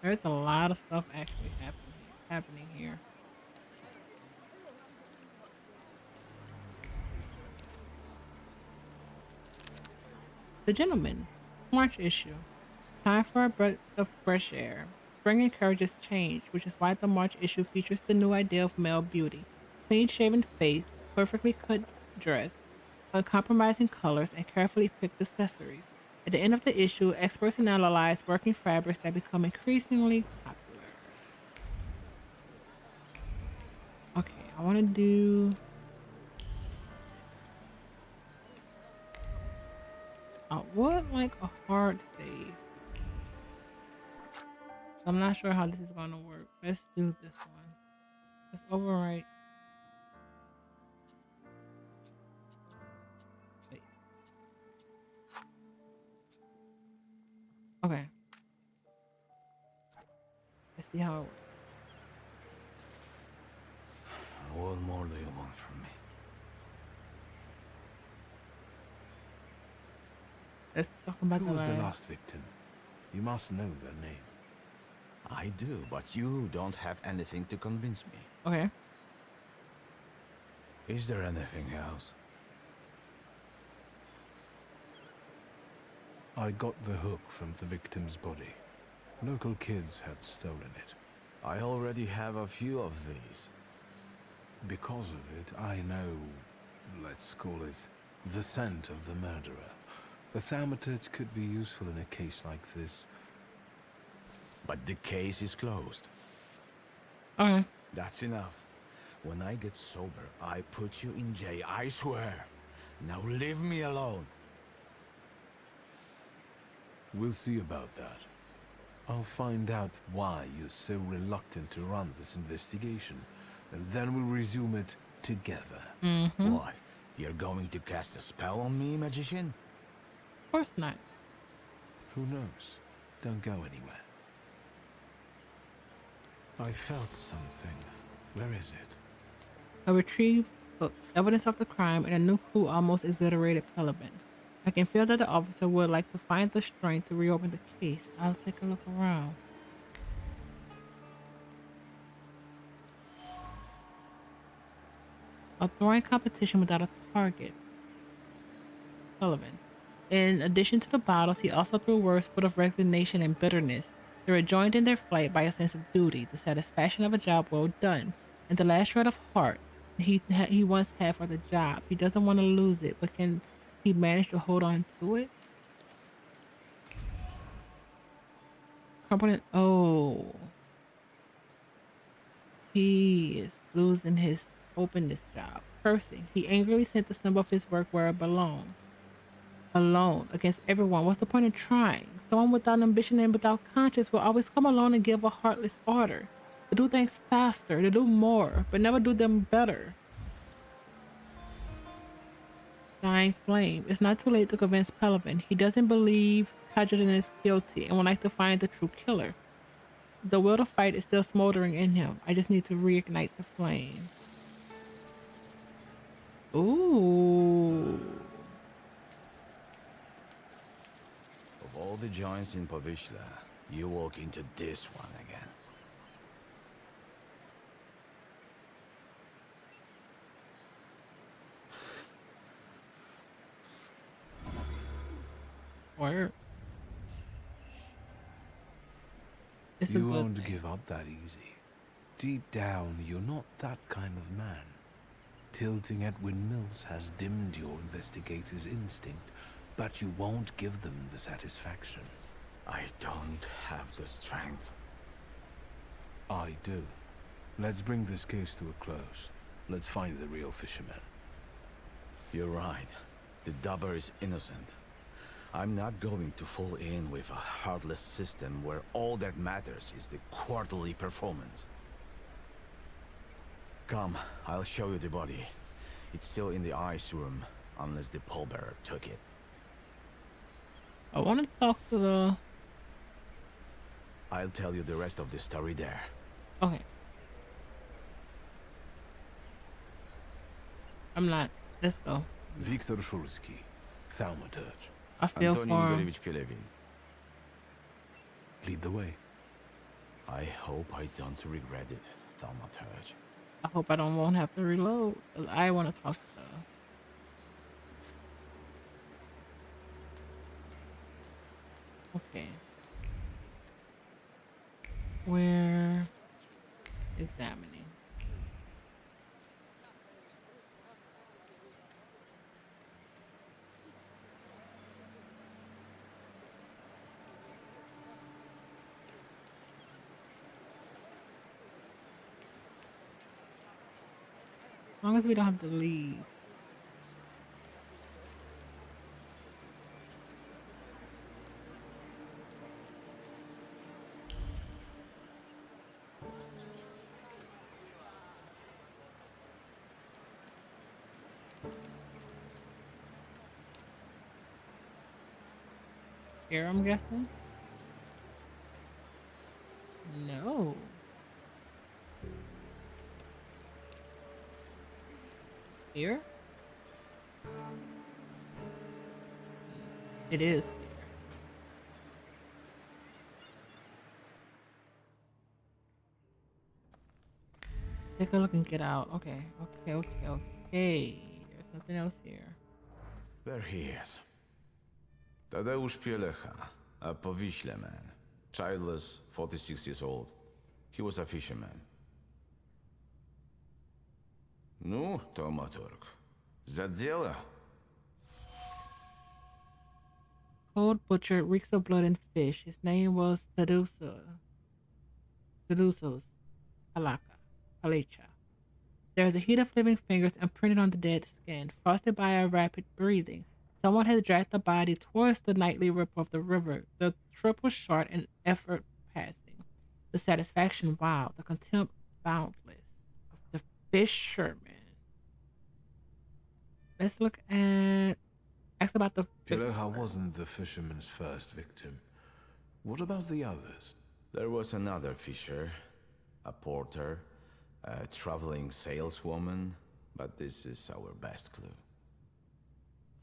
There's a lot of stuff actually happening here. The Gentleman, March issue. Time for a breath of fresh air. Spring encourages change, which is why the March issue features the new idea of male beauty. Clean-shaven face, perfectly cut dress, uncompromising colors, and carefully picked accessories. At the end of the issue, experts analyze working fabrics that become increasingly popular. Okay, I want to do. I would like a hard save. I'm not sure how this is going to work. Let's do this one. Let's overwrite. Wait. Okay. Let's see how it works. What more do you want from me? Let's talk about Who was the last victim? You must know their name. I do, but you don't have anything to convince me. Okay. Is there anything else? I got the hook from the victim's body. Local kids had stolen it. I already have a few of these. Because of it, I know, let's call it, the scent of the murderer. A thaumaturge could be useful in a case like this. But the case is closed. Okay. That's enough. When I get sober, I put you in jail, I swear. Now leave me alone. We'll see about that. I'll find out why you're so reluctant to run this investigation, and then we'll resume it together. Mm-hmm. What? You're going to cast a spell on me, magician? Of course not. Who knows? Don't go anywhere. I felt something. Where is it? A retrieved book, evidence of the crime, and a new clue almost exhilarated Pelican. I can feel that the officer would like to find the strength to reopen the case. I'll take a look around. A throwing competition without a target. Sullivan. In addition to the bottles, he also threw words full of resignation and bitterness. They were joined in their flight by a sense of duty, the satisfaction of a job well done, and the last shred of heart he once had for the job. He doesn't want to lose it, but can he manage to hold on to it? Competent. Oh. He is losing his hope in this job. Cursing. He angrily sent the symbol of his work where it belonged. Alone, against everyone. What's the point in trying? Someone without ambition and without conscience will always come along and give a heartless order. To do things faster, to do more, but never do them better. Dying flame. It's not too late to convince Pelican. He doesn't believe Hadrian is guilty and would like to find the true killer. The will to fight is still smoldering in him. I just need to reignite the flame. Ooh. Of all the joints in Povishla, you walk into this one again. Where? You won't give up that easy. Deep down, you're not that kind of man. Tilting at windmills has dimmed your investigator's instinct, but you won't give them the satisfaction. I don't have the strength. I do. Let's bring this case to a close. Let's find the real fisherman. You're right. The dubber is innocent. I'm not going to fall in with a heartless system where all that matters is the quarterly performance. Come, I'll show you the body. It's still in the ice room, unless the pallbearer took it. I want to talk to the... I'll tell you the rest of the story there. Okay. I'm not. Let's go. Wiktor Szulski, Thaumaturge. I feel for him. Lead the way. I hope I don't regret it, Thaumaturge. I hope I won't have to reload. I want to talk to the... Okay. We're examining. long as we don't have to leave. Here, I'm guessing. No. Here? It is here. Take a look and get out. Okay, okay. There's nothing else here. There he is. Tadeusz Pielecha, a Powiśle man. Childless, 46 years old. He was a fisherman. Ну, Thaumaturge, за дело. Cold butcher, reeks of blood and fish. His name was Tadusos Palecha. There is a heat of living fingers imprinted on the dead skin, frosted by a rapid breathing. Someone has dragged the body towards the nightly ripple of the river, the triple short and effort passing, the satisfaction wild, the contempt boundless of the fisherman. Let's look at ask about the Pielecha wasn't the fisherman's first victim. What about the others? There was another fisher, a porter, a traveling saleswoman, but this is our best clue.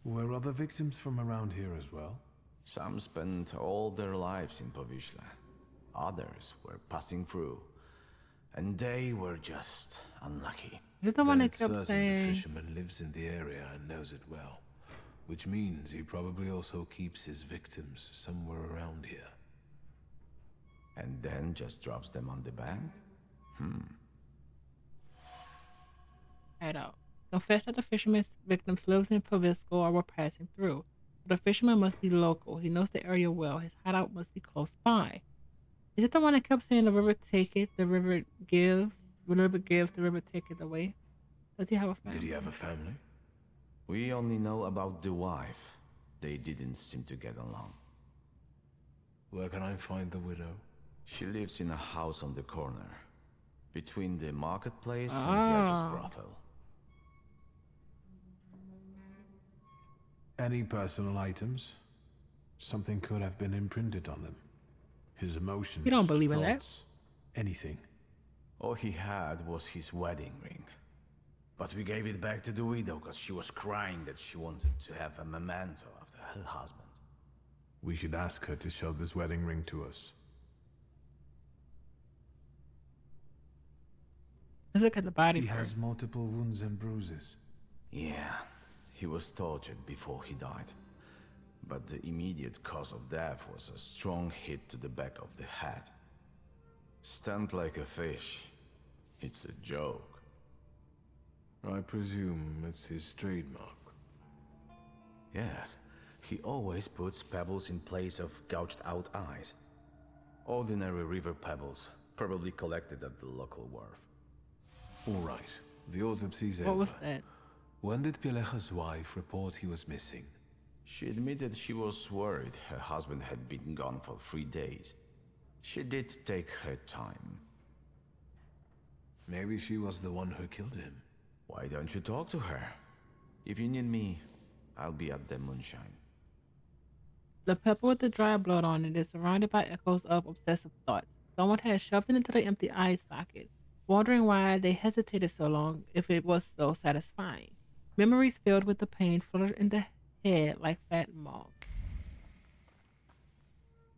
Were other victims from around here as well? Some spent all their lives in Powiśle. Others were passing through, and they were just unlucky. Is it the one that It's kept certain saying the fisherman lives in the area and knows it well, which means he probably also keeps his victims somewhere around here. And then just drops them on the bank? head out? Confess that the fisherman's victims lives in Pavisco or were passing through. But the fisherman must be local. He knows the area well. His hideout must be close by. Is it the one that kept saying the river take it, the river gives, the river gives, the river take it away? Does he have a family? Did he have a family? We only know about the wife. They didn't seem to get along. Where can I find the widow? She lives in a house on the corner, between the marketplace and Yaja's brothel. Any personal items? Something could have been imprinted on them. His emotions, You don't believe in that? thoughts, anything. All he had was his wedding ring. But we gave it back to the widow because she was crying that she wanted to have a memento of her husband. We should ask her to show this wedding ring to us. Let's look at the body He first. has multiple wounds and bruises. Yeah, he was tortured before he died. But the immediate cause of death was a strong hit to the back of the head. Stunned like a fish. It's a joke. I presume it's his trademark. Yes, he always puts pebbles in place of gouged out eyes. Ordinary river pebbles, probably collected at the local wharf. All right, the autopsy's What over. was that? When did Pielecha's wife report he was missing? She admitted she was worried her husband had been gone for 3 days. She did take her time. Maybe she was the one who killed him. Why don't you talk to her? If you need me, I'll be at the moonshine. The pepper with the dry blood on it is surrounded by echoes of obsessive thoughts. Someone had shoved it into the empty eye socket, wondering why they hesitated so long if it was so satisfying. Memories filled with the pain fluttered in the head like fat moths.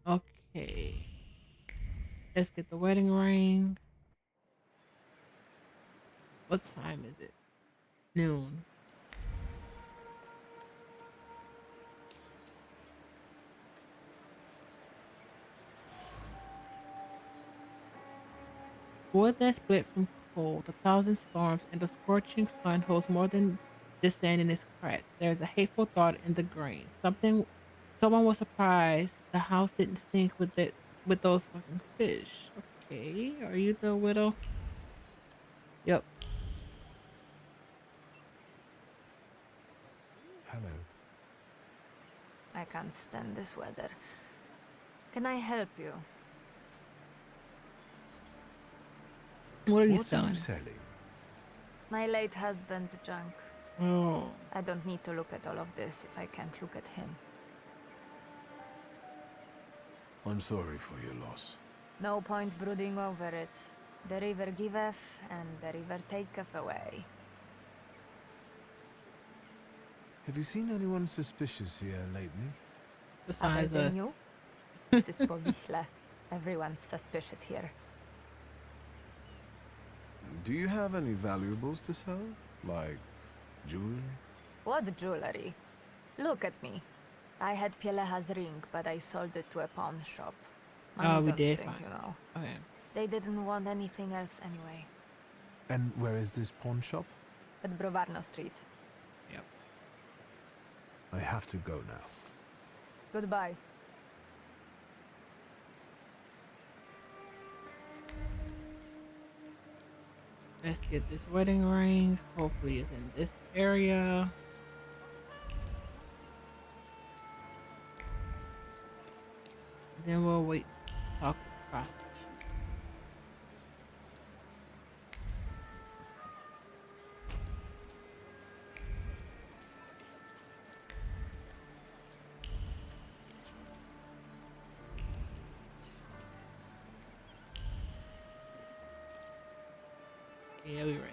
Okay. Let's get the wedding ring. What time is it? Noon. Wood that split from cold, 1,000 storms, and the scorching sun holds more than the sand in its cracks. There is a hateful thought in the grain. Someone was surprised the house didn't stink with those fucking fish. Okay, are you the widow? Yep. I can't stand this weather. Can I help you? What are you What are selling? you selling? My late husband's junk. Oh. I don't need to look at all of this if I can't look at him. I'm sorry for your loss. No point brooding over it. The river giveth, and the river taketh away. Have you seen anyone suspicious here lately? Besides Other us. than you? This is Powiśle. Everyone's suspicious here. Do you have any valuables to sell? Like jewelry? What jewelry? Look at me. I had Pieleha's ring, but I sold it to a pawn shop. Money We don't did stink, find you know. Okay. They didn't want anything else anyway. And where is this pawn shop? At Brovarno Street. Yep. I have to go now. Goodbye. Let's get this wedding ring. Hopefully it's in this area. Then we'll wait. Talk to the prostitute. Yeah, we right there.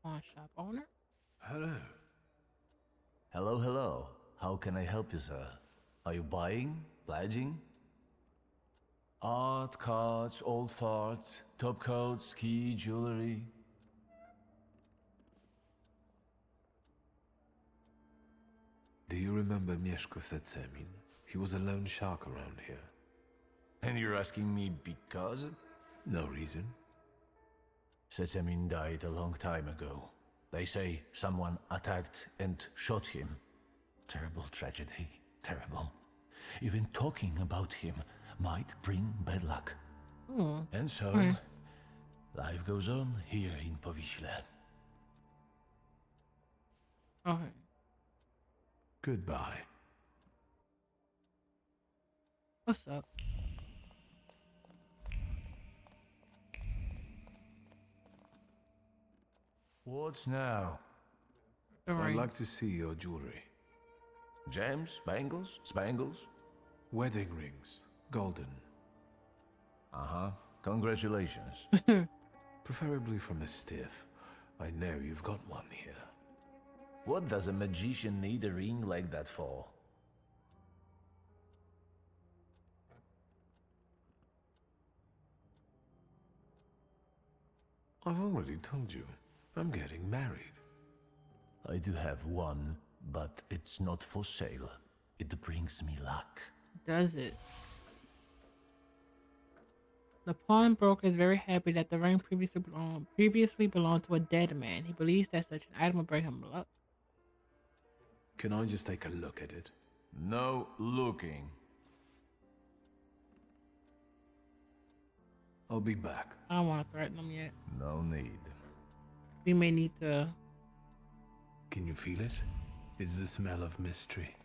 Pawn shop owner. Hello. Hello, hello. How can I help you, sir? Are you buying? Pledging? Art, cards, old farts, top coats, ski, jewelry. Do you remember Mieszko Setsemin? He was a lone shark around here. And you're asking me because? No reason. Setsemin died a long time ago. They say someone attacked and shot him. Terrible tragedy. Terrible. Even talking about him might bring bad luck. And so, life goes on here in Powiśle. Okay. Goodbye. What's up? What now? I'd like to see your jewelry. Gems, bangles, spangles? Wedding rings. Golden. Uh-huh. Congratulations. Preferably from a stiff. I know you've got one here. What does a magician need a ring like that for? I've already told you. I'm getting married. I do have one, but it's not for sale. It brings me luck. Does it? The pawnbroker is very happy that the ring previously belonged to a dead man. He believes that such an item will bring him luck. Can I just take a look at it? No looking. I'll be back. I don't want to threaten him yet. No need. We may need to. Can you feel it? It's the smell of mystery.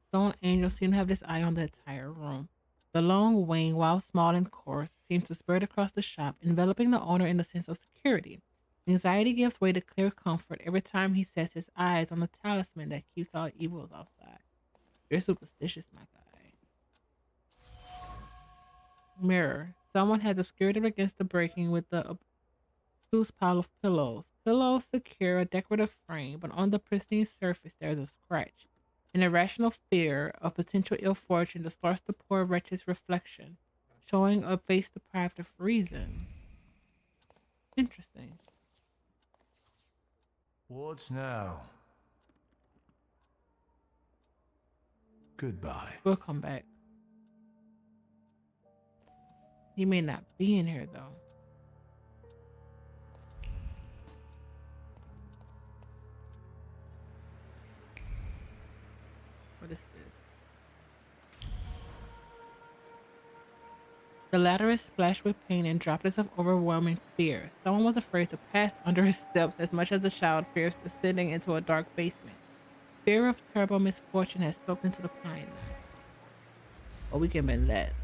Stone angels seem to have this eye on the entire room. The long wing, while small and coarse, seems to spread across the shop, enveloping the owner in a sense of security. Anxiety gives way to clear comfort every time he sets his eyes on the talisman that keeps all evils outside. You're superstitious, my guy. Mirror. Someone has obscured it against the breaking with the obtuse pile of pillows. Pillows secure a decorative frame, but on the pristine surface there is a scratch. An irrational fear of potential ill fortune distorts the poor wretch's reflection, showing a face deprived of reason. Interesting. What now? Goodbye. We'll come back. He may not be in here though. What is this? The latter is splashed with pain and droplets of overwhelming fear. Someone was afraid to pass under his steps as much as the child fears descending into a dark basement. Fear of terrible misfortune has soaked into the pine. But we can bend that.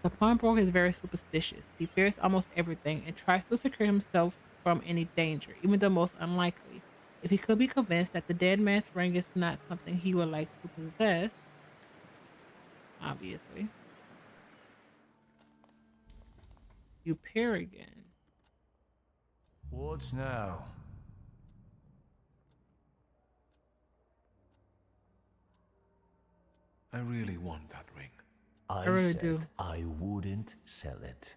The pawnbroker is very superstitious. He fears almost everything and tries to secure himself from any danger, even the most unlikely. If he could be convinced that the dead man's ring is not something he would like to possess, obviously, you peer again. What now? I really want that ring. I really said do. I wouldn't sell it.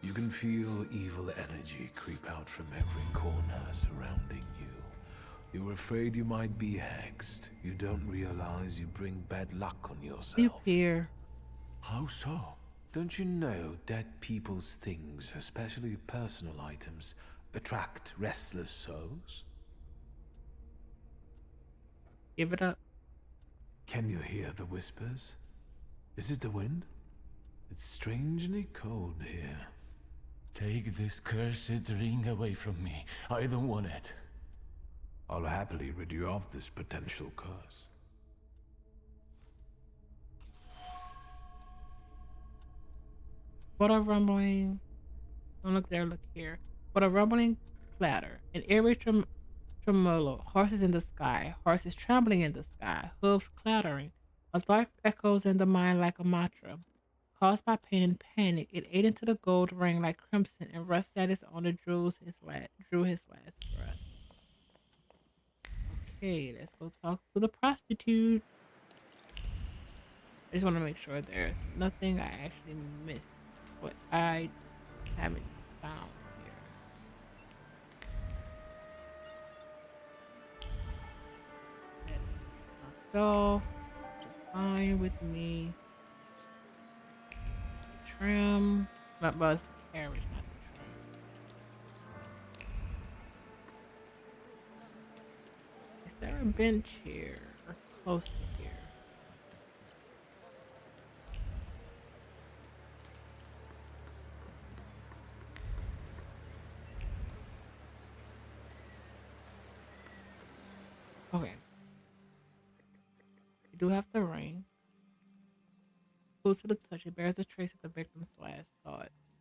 You can feel evil energy creep out from every corner surrounding you. You're afraid you might be hexed. You don't realize you bring bad luck on yourself. You peer. How so? Don't you know dead people's things, especially personal items, attract restless souls? Give it up. Can you hear the whispers? Is it the wind? It's strangely cold here. Take this cursed ring away from me. I don't want it. I'll happily rid you of this potential curse. What a rumbling. Don't look there, look here. What a rumbling clatter. An eerie tremolo. Horses in the sky. Horses trembling in the sky. Hooves clattering. A thought echoes in the mind like a mantra. Caused by pain and panic, it ate into the gold ring like crimson, and rusted at its owner drew his last breath. Okay, let's go talk to the prostitute. I just want to make sure there's nothing I actually missed, what I haven't found here. That's knocked off, just fine with me. Trim, but it's the carriage, not the trim. Is there a bench here or close to here? Okay. We do have the ring. Close to the touch, it bears a trace of the victim's last thoughts.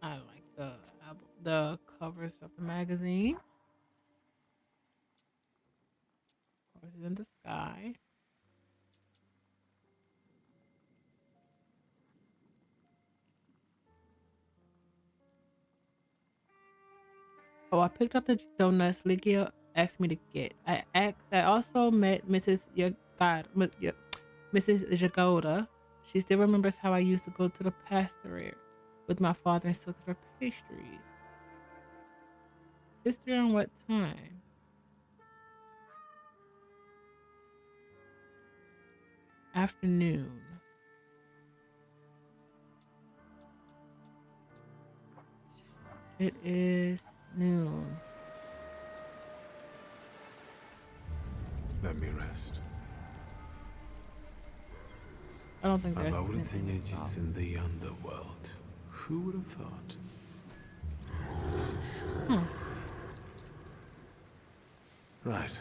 I like the covers of the magazines. Horses in the sky. Oh, I picked up the donuts Ligia asked me to get. I also met Mrs. Mrs. Jagoda. She still remembers how I used to go to the pastory with my father in search of her pastries. Sister, on what time? Afternoon. It is noon. Let me rest. I don't think there's It's in the underworld. Who would have thought? Right.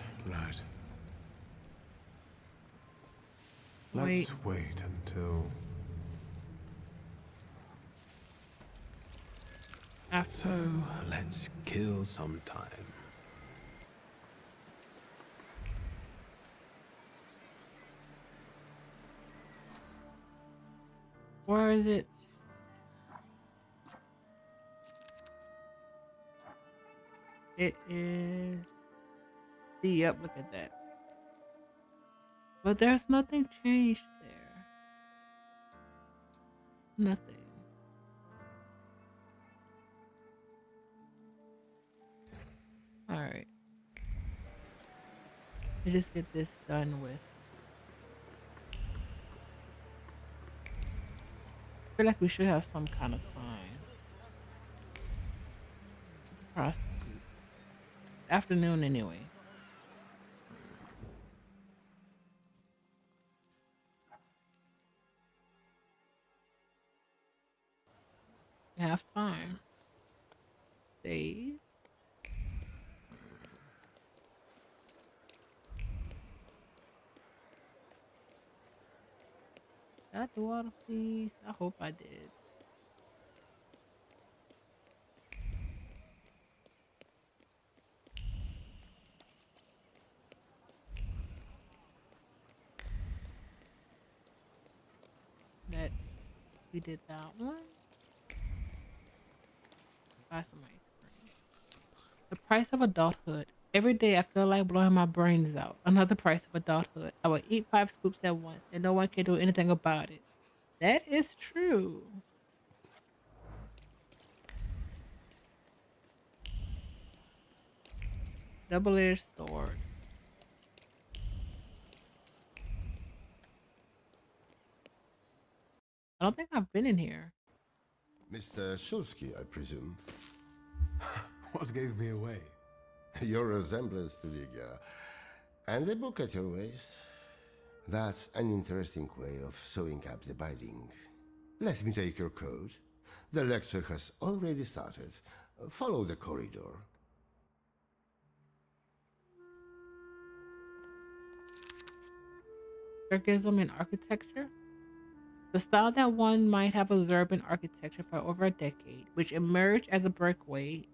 Let's wait until... So, let's kill some time. Where is it? It is... Yep, look at that. But there's nothing changed there. Nothing. Alright. Let's just get this done with. I feel like we should have some kind of time. try scoop. Afternoon anyway. Have time. Save. Did I do all of these? I hope I did. That we did that one. Buy some ice cream. The price of adulthood. Every day I feel like blowing my brains out. Another price of adulthood. I will eat 5 scoops at once and no one can do anything about it. That is true. Double-edged sword. I don't think I've been in here. Mr. Szulski, I presume. What gave me away? Your resemblance to Ligia. And the book at your waist. That's an interesting way of sewing up the binding. Let me take your coat. The lecture has already started. Follow the corridor. Turkism in architecture. The style that one might have observed in architecture for over a decade, which emerged as a breakaway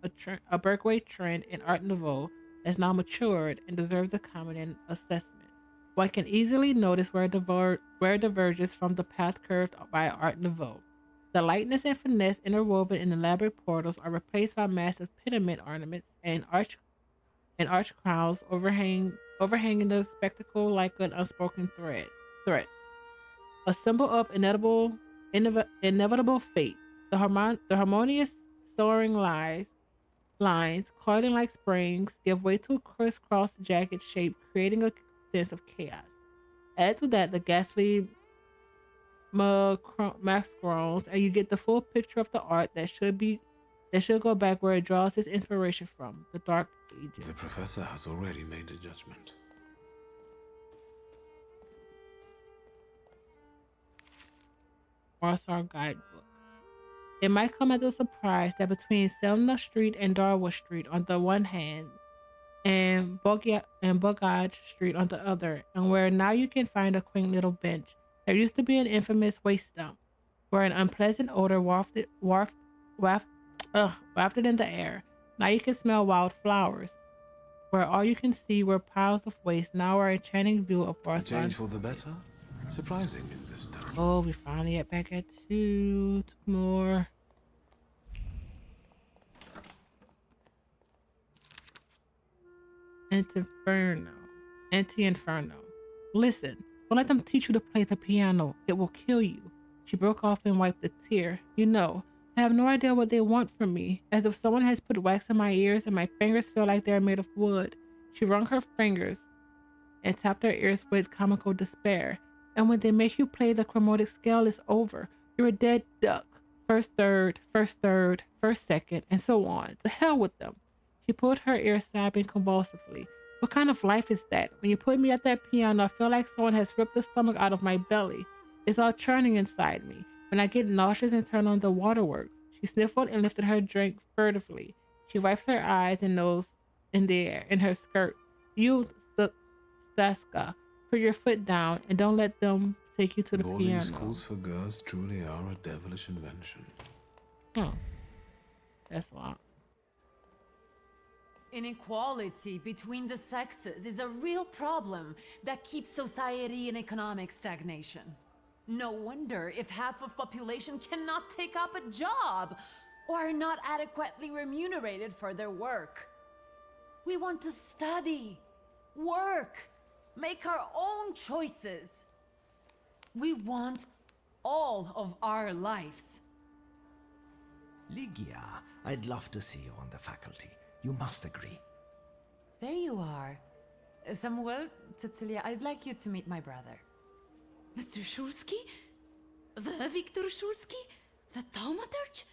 trend in Art Nouveau, has now matured and deserves a comment and assessment. One can easily notice where it diverges from the path curved by Art Nouveau. The lightness and finesse interwoven in elaborate portals are replaced by massive pediment ornaments and arch crowns overhanging the spectacle like an unspoken threat. A symbol of inevitable fate. The harmonious soaring lines, coiling like springs, give way to a crisscross jagged shape, creating a sense of chaos. Add to that the ghastly mascarons, and you get the full picture of the art that should go back where it draws its inspiration from, the Dark Ages. The professor has already made a judgment. Warsaw Guidebook. It might come as a surprise that between Selna Street and Darwood Street on the one hand, and Bogaj Street on the other, and where now you can find a quaint little bench, there used to be an infamous waste dump, where an unpleasant odor wafted in the air. Now you can smell wildflowers, where all you can see were piles of waste. Now our enchanting view of A Warsaw. change for the better? Surprising in this town. Oh, we finally get back at two more. Anti-Inferno. Listen, don't let them teach you to play the piano. It will kill you. She broke off and wiped a tear. You know, I have no idea what they want from me, as if someone has put wax in my ears and my fingers feel like they are made of wood. She wrung her fingers and tapped her ears with comical despair. And when they make you play the chromatic scale, it's over. You're a dead duck. First third, first second, and so on. To hell with them. She pulled her ear, sobbing convulsively. What kind of life is that? When you put me at that piano, I feel like someone has ripped the stomach out of my belly. It's all churning inside me. When I get nauseous and turn on the waterworks. She sniffled and lifted her drink furtively. She wipes her eyes and nose in the air, in her skirt. You, Staska, put your foot down and don't let them take you to the Boarding piano. schools for girls truly are a devilish invention. Huh. That's locked. Inequality between the sexes is a real problem that keeps society in economic stagnation. No wonder if half of population cannot take up a job or are not adequately remunerated for their work. We want to study, work, make our own choices. We want all of our lives. Ligia, I'd love to see you on the faculty. You must agree. There you are. Samuel, Cecilia, I'd like you to meet my brother. Mr. Szulski? The Wiktor Szulski? The Thaumaturge?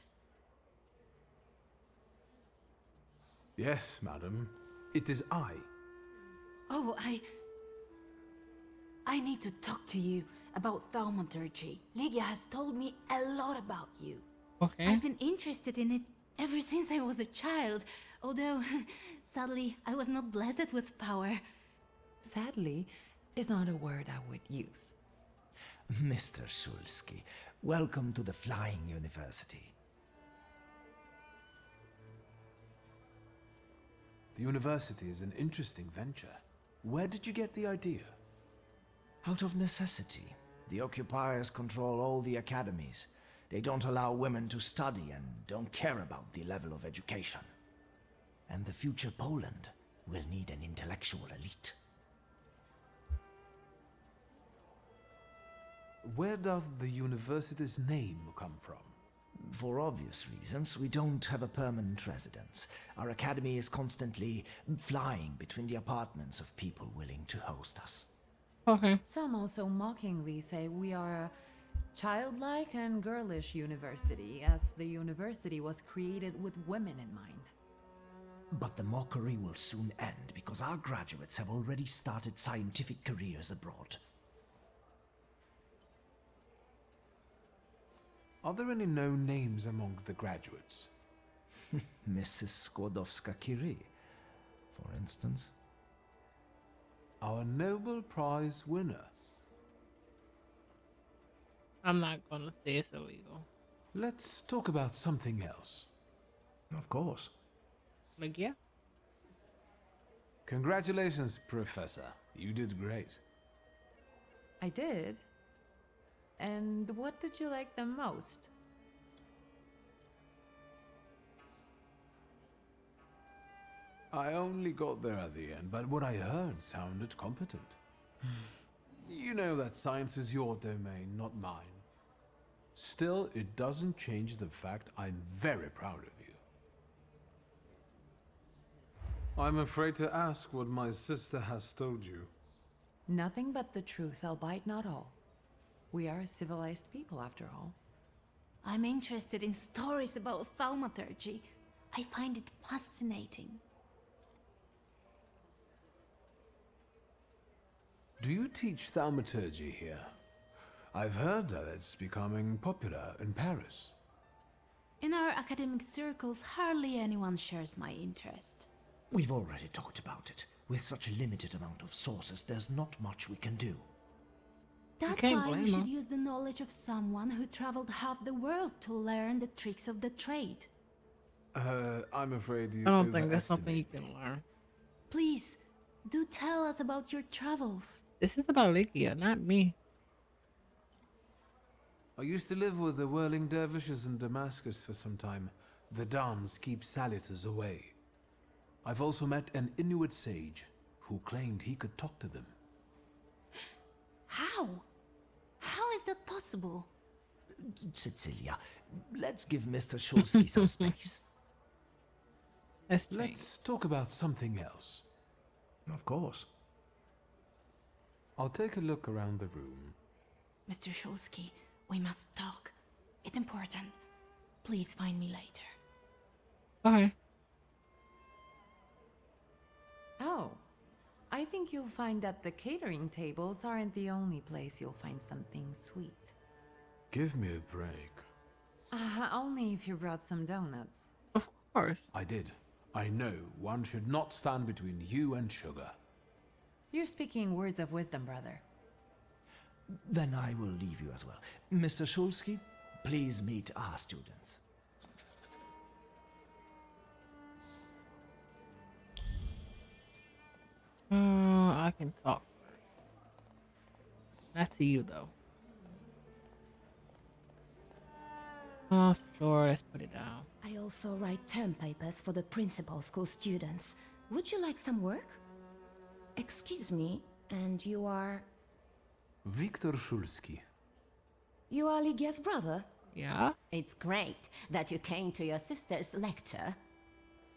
Yes, madam. It is I. Oh, I need to talk to you about Thaumaturge. Lygia has told me a lot about you. Okay. I've been interested in it ever since I was a child, although, sadly, I was not blessed with power. Sadly is not a word I would use. Mr. Szulski, welcome to the Flying University. The university is an interesting venture. Where did you get the idea? Out of necessity. The occupiers control all the academies. They don't allow women to study and don't care about the level of education. And the future Poland will need an intellectual elite. Where does the university's name come from? For obvious reasons, we don't have a permanent residence. Our academy is constantly flying between the apartments of people willing to host us. Okay. Some also mockingly say we are a childlike and girlish university, as the university was created with women in mind. But the mockery will soon end because our graduates have already started scientific careers abroad. Are there any known names among the graduates? Mrs. Skłodowska-Curie, for instance. Our Nobel Prize winner. I'm not gonna say it's illegal. Let's talk about something else. Of course. Like, yeah. Congratulations, Professor. You did great. I did. And what did you like the most? I only got there at the end, but what I heard sounded competent. You know that science is your domain, not mine. Still, it doesn't change the fact I'm very proud of you. I'm afraid to ask what my sister has told you. Nothing but the truth, albeit not all. We are a civilized people, after all. I'm interested in stories about Thaumaturge. I find it fascinating. Do you teach Thaumaturge here? I've heard that it's becoming popular in Paris. In our academic circles, hardly anyone shares my interest. We've already talked about it. With such a limited amount of sources, there's not much we can do. That's why we should use the knowledge of someone who traveled half the world to learn the tricks of the trade. I'm afraid you I don't think that's something you can learn. Please, do tell us about your travels. This is about Lygia, not me. I used to live with the whirling dervishes in Damascus for some time. The dance keeps Salitors away. I've also met an Inuit sage who claimed he could talk to them. How? How is that possible? Cecilia, let's give Mr. Szulski some space. Let's talk about something else. Of course. I'll take a look around the room. Mr. Szulski, we must talk. It's important. Please find me later. Okay. Oh, I think you'll find that the catering tables aren't the only place you'll find something sweet. Give me a break. Only if you brought some donuts. Of course. I did. I know one should not stand between you and sugar. You're speaking words of wisdom, brother. Then I will leave you as well. Mr. Szulski, please meet our students. I can talk first. Not to you, though. Oh, sure, let's put it down. I also write term papers for the principal school students. Would you like some work? Excuse me, and you are... Wiktor Szulski. You are Lygia's brother? Yeah? It's great that you came to your sister's lecture.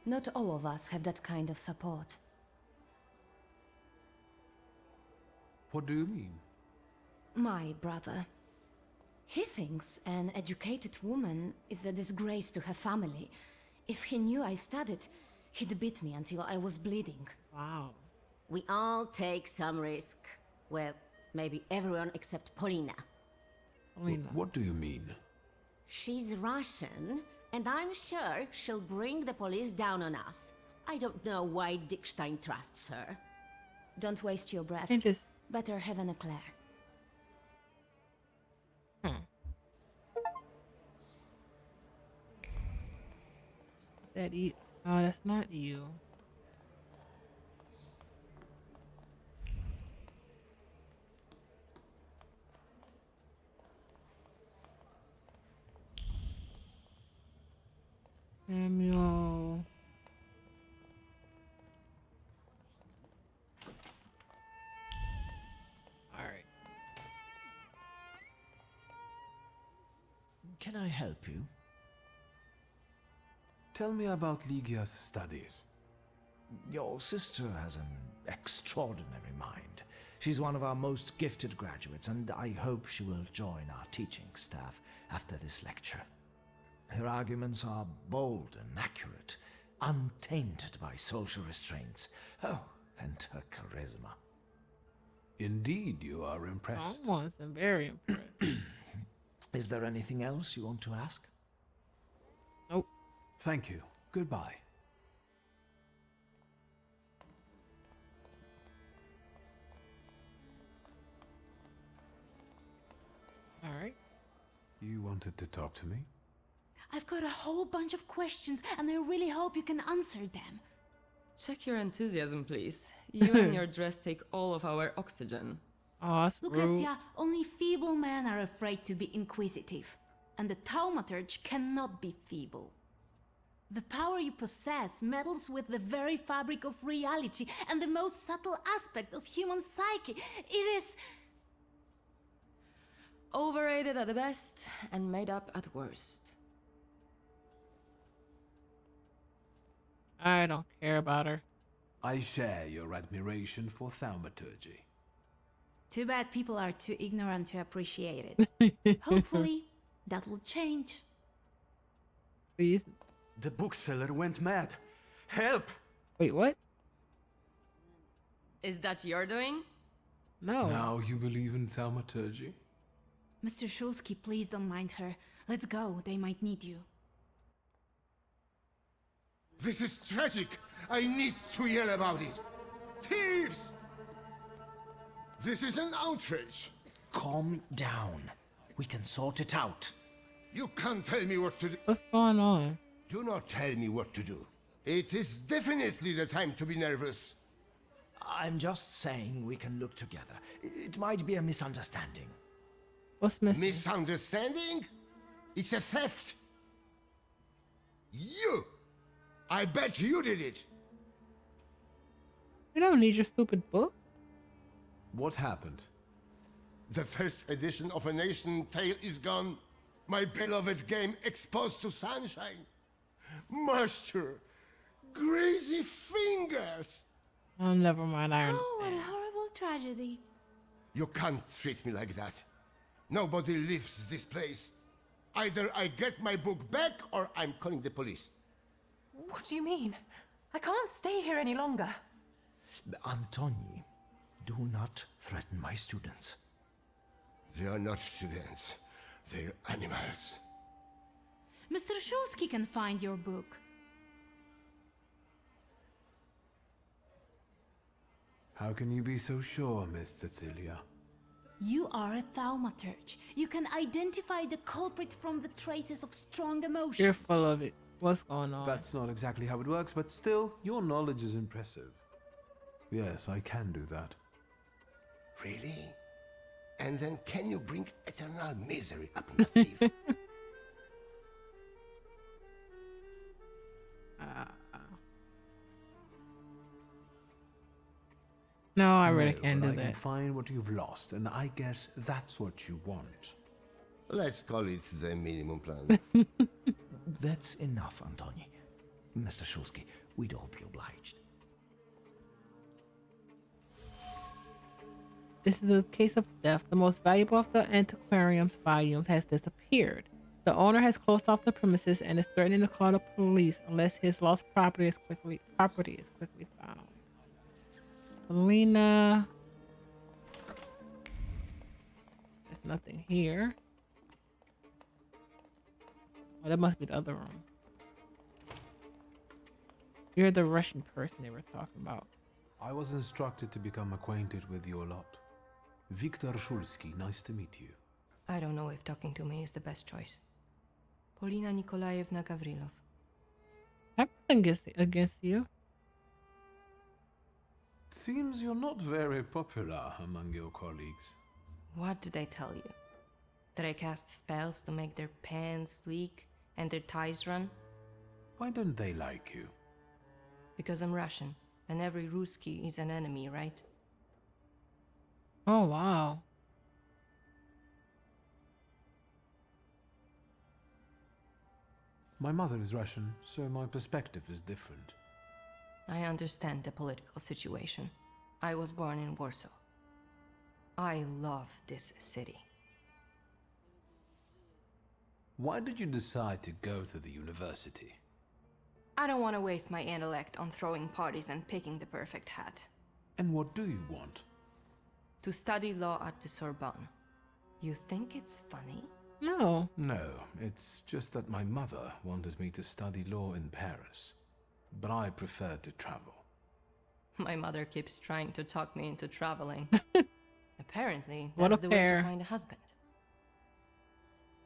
Not all of us have that kind of support. What do you mean? My brother. He thinks an educated woman is a disgrace to her family. If he knew I studied, He'd beat me until I was bleeding. Wow. We all take some risk. Well, maybe everyone except Polina. What do you mean? She's Russian, and I'm sure she'll bring the police down on us. I don't know why Dickstein trusts her. Don't waste your breath. Just... Better have an eclair. That you? Oh, that's not you. Samuel. All right. Can I help you? Tell me about Ligia's studies. Your sister has an extraordinary mind. She's one of our most gifted graduates, and I hope she will join our teaching staff after this lecture. Her arguments are bold and accurate, untainted by social restraints. Oh, and her charisma. Indeed, you are impressed. I'm very impressed. Is there anything else you want to ask? Nope. Thank you. Goodbye. All right. You wanted to talk to me? I've got a whole bunch of questions, and I really hope you can answer them. Check your enthusiasm, please. You and your dress take all of our oxygen. Oh, that's Lucrezia, only feeble men are afraid to be inquisitive, and the Thaumaturge cannot be feeble. The power you possess meddles with the very fabric of reality and the most subtle aspect of human psyche. It is overrated at the best and made up at worst. I don't care about her. I share your admiration for Thaumaturgy. too bad people are too ignorant to appreciate it. Hopefully, that will change. Please. The bookseller went mad. Help! Wait, what? Is that your doing? No. Now you believe in Thaumaturgy? Mr. Szulski, please don't mind her. Let's go, they might need you. This is tragic! I need to yell about it! Thieves! This is an outrage! Calm down. We can sort it out. You can't tell me what to do. What's going on? Do not tell me what to do. It is definitely the time to be nervous. I'm just saying we can look together. It might be a misunderstanding. What's missing? Misunderstanding? It's a theft. You! I bet you did it. We don't need your stupid book. What happened? The first edition of A Nation Tale is gone. My beloved game exposed to sunshine. Master, crazy fingers. Oh, never mind. I Oh, what understand. a horrible tragedy. You can't treat me like that. Nobody leaves this place. Either I get my book back or I'm calling the police. What do you mean? I can't stay here any longer. Antoni, do not threaten my students. They are not students. They're animals. Mr. Szulski can find your book. How can you be so sure, Miss Cecilia? You are a thaumaturge. You can identify the culprit from the traces of strong emotions. You're full of it. What's going on? That's not exactly how it works, but still, your knowledge is impressive. Yes, I can do that. Really? And then can you bring eternal misery upon the thief? No, I really No, can't but do I can that. find what you've lost, and I guess that's what you want. Let's call it the minimum plan. That's enough, Antoni. Mr. Szulski, we'd all be obliged. This is a case of theft. The most valuable of the antiquarium's volumes has disappeared. The owner has closed off the premises and is threatening to call the police unless his lost property is quickly found. Selena. There's nothing here. Oh, that must be the other room. You're the Russian person they were talking about. I was instructed to become acquainted with your lot. Wiktor Szulski, nice to meet you. I don't know if talking to me is the best choice. Polina Nikolaevna Gavrilov. I have nothing against you. Seems you're not very popular among your colleagues. What did I tell you? That I cast spells to make their pants leak and their ties run? Why don't they like you? Because I'm Russian, and every Ruski is an enemy, right? Oh, wow. My mother is Russian, so my perspective is different. I understand the political situation. I was born in Warsaw. I love this city. Why did you decide to go to the university? I don't want to waste my intellect on throwing parties and picking the perfect hat. And what do you want? To study law at the Sorbonne. You think it's funny? No. No, it's just that my mother wanted me to study law in Paris. But I preferred to travel. My mother keeps trying to talk me into traveling. Apparently, What that's a the way pair. to find a husband.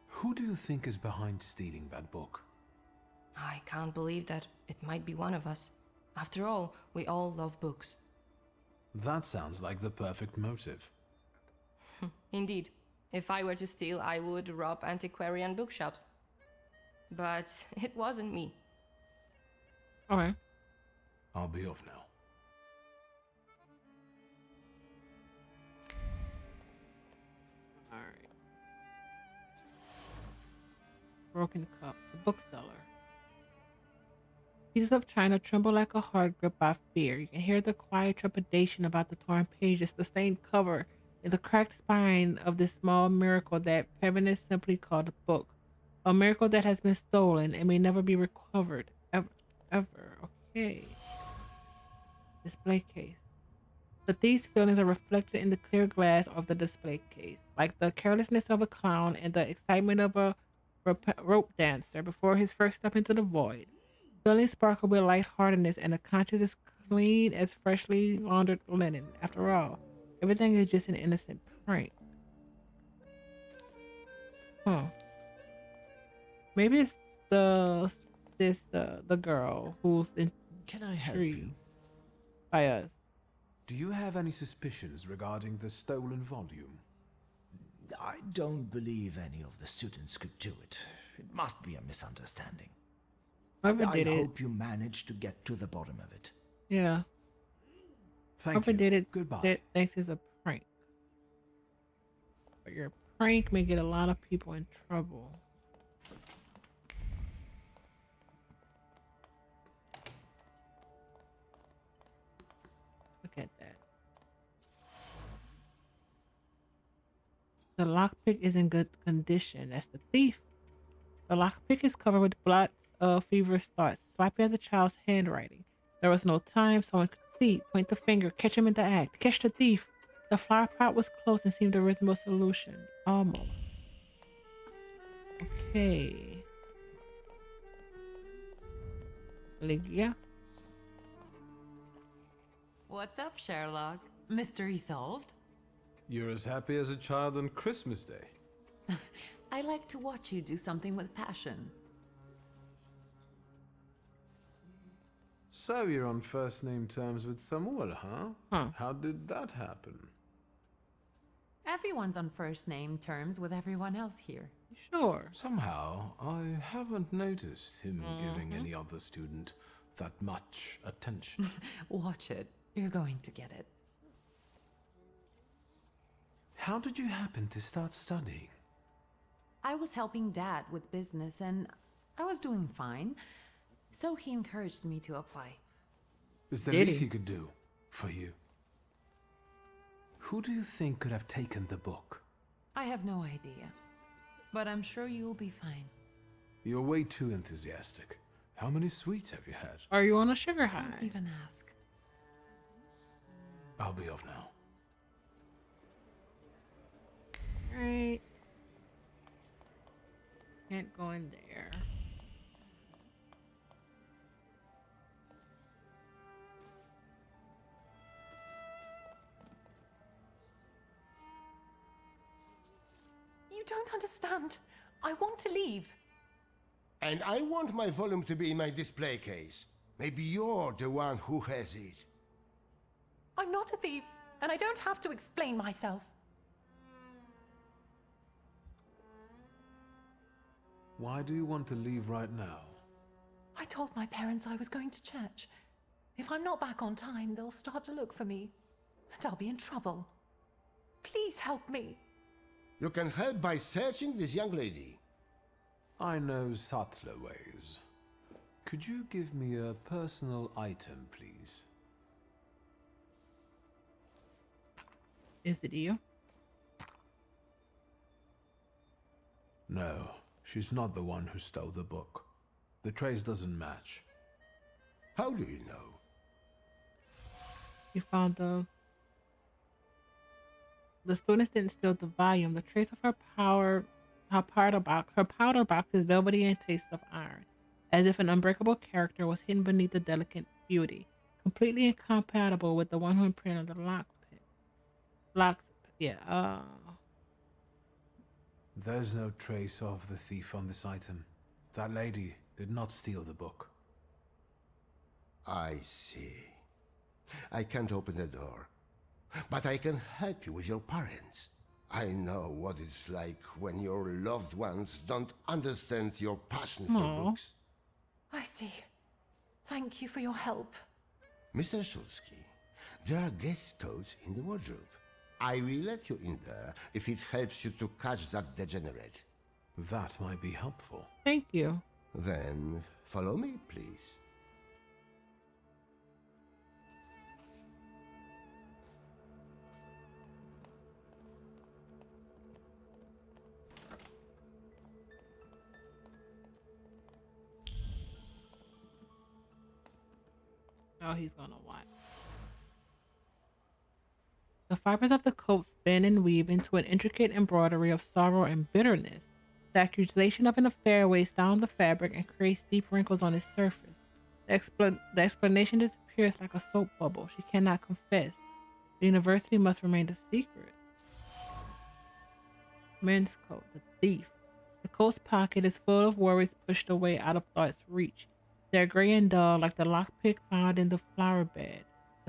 Who do you think is behind stealing that book? I can't believe that it might be one of us. After all, we all love books. That sounds like the perfect motive. Indeed. If I were to steal, I would rob antiquarian bookshops. But it wasn't me. Okay. I'll be off now. Alright. Broken Cup, the bookseller. Pieces of china tremble like a heart gripped by fear. You can hear the quiet trepidation about the torn pages, the stained cover, and the cracked spine of this small miracle that Pevenus simply called a book. A miracle that has been stolen and may never be recovered. Ever. Okay. Display case. The thief's feelings are reflected in the clear glass of the display case, like the carelessness of a clown and the excitement of a rope dancer before his first step into the void. Feelings sparkle with lightheartedness, and the conscience is clean as freshly laundered linen. After all, everything is just an innocent prank. Huh. Maybe it's the girl who's Can I help you? By us. Do you have any suspicions regarding the stolen volume? I don't believe any of the students could do it. It must be a misunderstanding. Whoever I did it. hope you managed to get to the bottom of it. Yeah. Thank Whoever you. did it Goodbye. thinks it's a prank. But your prank may get a lot of people in trouble. Look at that. The lockpick is in good condition. That's the thief. The lockpick is covered with blots of feverish thoughts, sloppy as a child's handwriting. There was no time. Someone could see, point the finger, catch him in the act, catch the thief. The flower pot was close and seemed a reasonable solution. Almost. Okay. Lygia? What's up, Sherlock? Mystery solved? You're as happy as a child on Christmas Day. I like to watch you do something with passion. So you're on first name terms with Samuel, huh? Huh. How did that happen? Everyone's on first name terms with everyone else here. Sure. Somehow, I haven't noticed him giving any other student that much attention. Watch it. You're going to get it. How did you happen to start studying? I was helping Dad with business and I was doing fine. So he encouraged me to apply. It's the Did least he? he could do for you. Who do you think could have taken the book? I have no idea. but I'm sure you'll be fine. You're way too enthusiastic. How many sweets have you had? Are you on a sugar high? Don't even ask. I'll be off now. Right. Can't go in there. You don't understand. I want to leave. And I want my volume to be in my display case. Maybe you're the one who has it. I'm not a thief, and I don't have to explain myself. Why do you want to leave right now? I told my parents I was going to church. If I'm not back on time, they'll start to look for me, and I'll be in trouble. Please help me. You can help by searching this young lady. I know subtler ways. Could you give me a personal item, please? Is it you? No, she's not the one who stole the book. The trace doesn't match. How do you know? You found the students didn't steal the volume. The trace of her powder box is velvety and tastes of iron, as if an unbreakable character was hidden beneath the delicate beauty, completely incompatible with the one who imprinted the There's no trace of the thief on this item. That lady did not steal the book. I see. I can't open the door, but I can help you with your parents. I know what it's like when your loved ones don't understand your passion for books. I see. Thank you for your help. Mr. Szulski, there are guest codes in the wardrobe. I will let you in there if it helps you to catch that degenerate. That might be helpful. Thank you. Then follow me, please. Oh, he's gonna watch. The fibers of the coat spin and weave into an intricate embroidery of sorrow and bitterness. The accusation of an affair weighs down the fabric and creates deep wrinkles on its surface. The explanation disappears like a soap bubble. She cannot confess. The university must remain a secret. Men's coat, the thief. The coat's pocket is full of worries pushed away out of thought's reach. They're gray and dull, like the lockpick found in the flower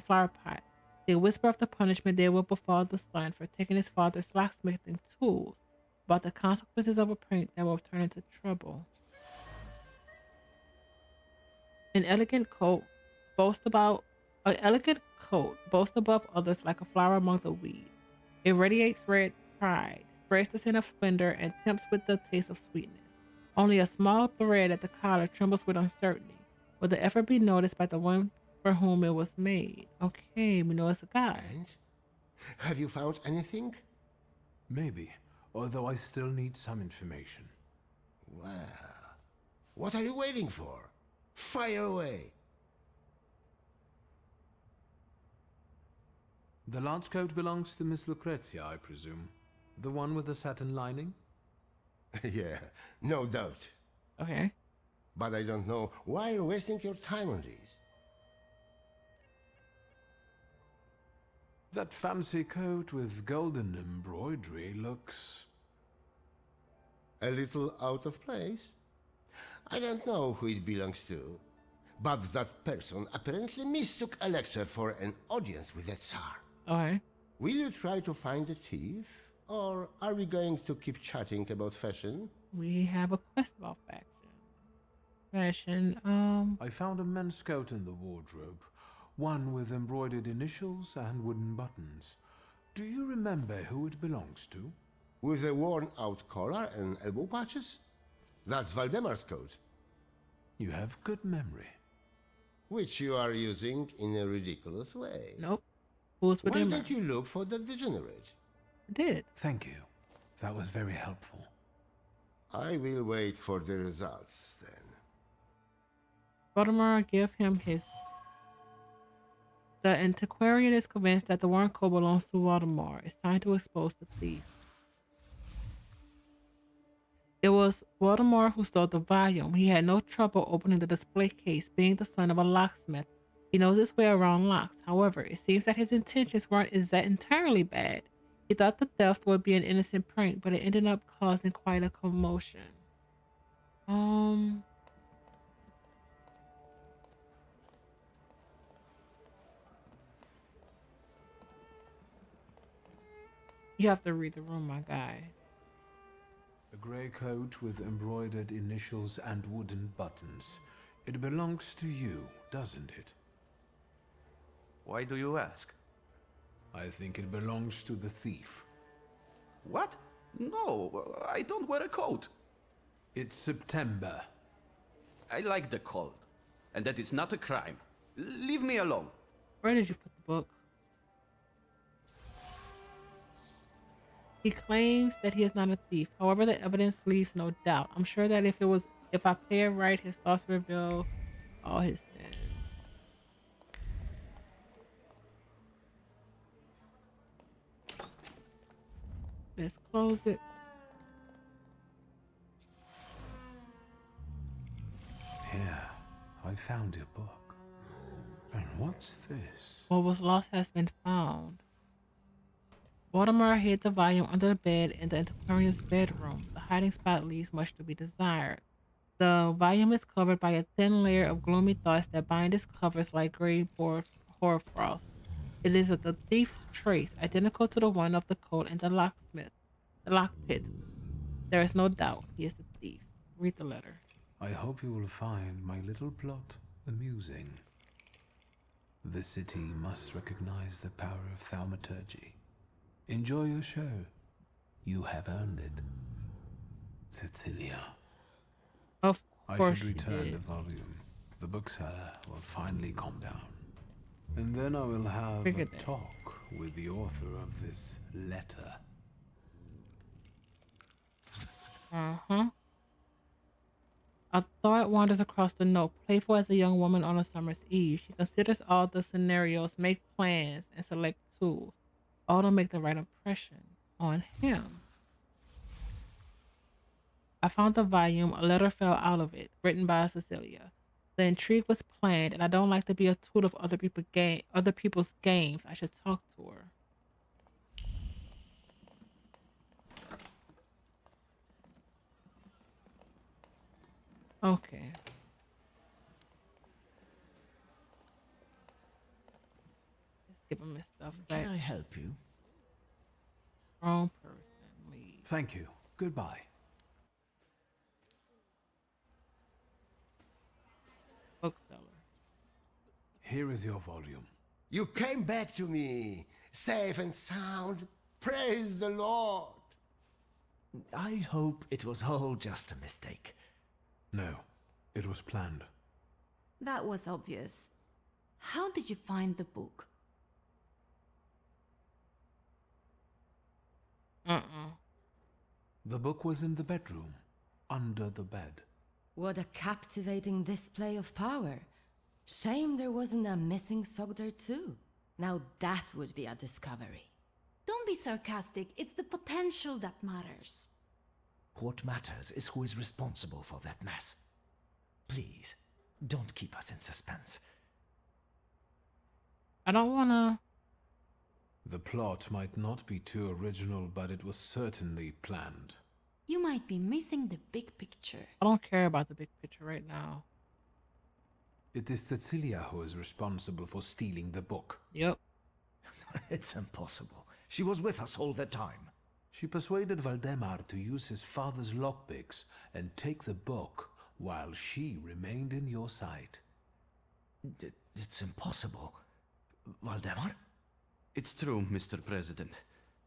pot. They whisper of the punishment that will befall the son for taking his father's locksmithing tools, about the consequences of a prank that will turn into trouble. An elegant coat boasts above others like a flower among the weeds. It radiates red pride, spreads the scent of splendor, and tempts with the taste of sweetness. Only a small thread at the collar trembles with uncertainty. Will the effort be noticed by the one for whom it was made? Okay, we know it's a guy. And? Have you found anything? Maybe, although I still need some information. Well, what are you waiting for? Fire away. The large coat belongs to Miss Lucrezia, I presume. The one with the satin lining? Yeah, no doubt. Okay. But I don't know why you're wasting your time on these. That fancy coat with golden embroidery looks... a little out of place? I don't know who it belongs to, but that person apparently mistook a lecture for an audience with the Tsar. Okay. Will you try to find the thief, or are we going to keep chatting about fashion? We have a quest about fashion. I found a men's coat in the wardrobe. One with embroidered initials and wooden buttons. Do you remember who it belongs to? With a worn-out collar and elbow patches? That's Valdemar's coat. You have good memory. Which you are using in a ridiculous way. Nope. Who's with Why him? don't you look for the degenerate? I did. Thank you. That was very helpful. I will wait for the results then. Voldemort give him his. The antiquarian is convinced that the Warren Code belongs to Voldemort. It's time to expose the thief. It was Voldemort who stole the volume. He had no trouble opening the display case, being the son of a locksmith. He knows his way around locks. However, it seems that his intentions weren't entirely bad. He thought the theft would be an innocent prank, but it ended up causing quite a commotion. You have to read the room, my guy. A grey coat with embroidered initials and wooden buttons. It belongs to you, doesn't it? Why do you ask? I think it belongs to the thief. What? No, I don't wear a coat. It's September. I like the cold, and that is not a crime. Leave me alone. Where did you put the book? He claims that he is not a thief. However, the evidence leaves no doubt. I'm sure that if I play it right, his thoughts reveal all his sins. Let's close it. Here, I found your book. And what's this? What was lost has been found. Voldemort hid the volume under the bed in the antiquarian's bedroom. The hiding spot leaves much to be desired. The volume is covered by a thin layer of gloomy thoughts that bind its covers like gray hoarfrost. It is the thief's trace, identical to the one of the coat and the lockpit. There is no doubt he is the thief. Read the letter. I hope you will find my little plot amusing. The city must recognize the power of Thaumaturge. Enjoy your show. You have earned it. Cecilia. Of course I should return did. the volume. The bookseller will finally calm down. And then I will have Figured a that. talk with the author of this letter. A thought wanders across the note. Playful as a young woman on a summer's eve, she considers all the scenarios, make plans, and select tools, all to make the right impression on him. I found the volume. A letter fell out of it, written by Cecilia. The intrigue was planned, and I don't like to be a tool of other people's games. I should talk to her. Okay. Let's give him his stuff back. Can I help you? Wrong person. Leave. Thank you. Goodbye. Bookseller. Here is your volume. You came back to me, safe and sound. Praise the Lord. I hope it was all just a mistake. No, it was planned. That was obvious. How did you find the book? The book was in the bedroom, under the bed. What a captivating display of power. Shame there wasn't a missing sock there too. Now that would be a discovery. Don't be sarcastic. It's the potential that matters. What matters is who is responsible for that mess. Please, don't keep us in suspense. I don't wanna. The plot might not be too original, but it was certainly planned. You might be missing the big picture. I don't care about the big picture right now. It is Cecilia who is responsible for stealing the book. Yep. It's impossible. She was with us all the time. She persuaded Valdemar to use his father's lockpicks and take the book while she remained in your sight. It's impossible. Valdemar? It's true, Mr. President.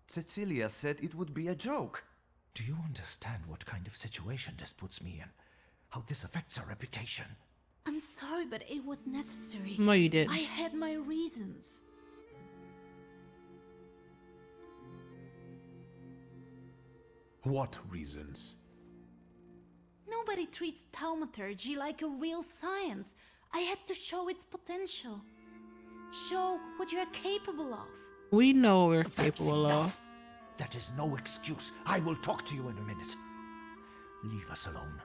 Cecilia said it would be a joke. Do you understand what kind of situation this puts me in? How this affects our reputation? I'm sorry, but it was necessary. No, you didn't. I had my reasons. What reasons? Nobody treats Thaumaturge like a real science. I had to show its potential. Show what you're capable of. We know we're That's capable of. enough. That is no excuse. I will talk to you in a minute. Leave us alone.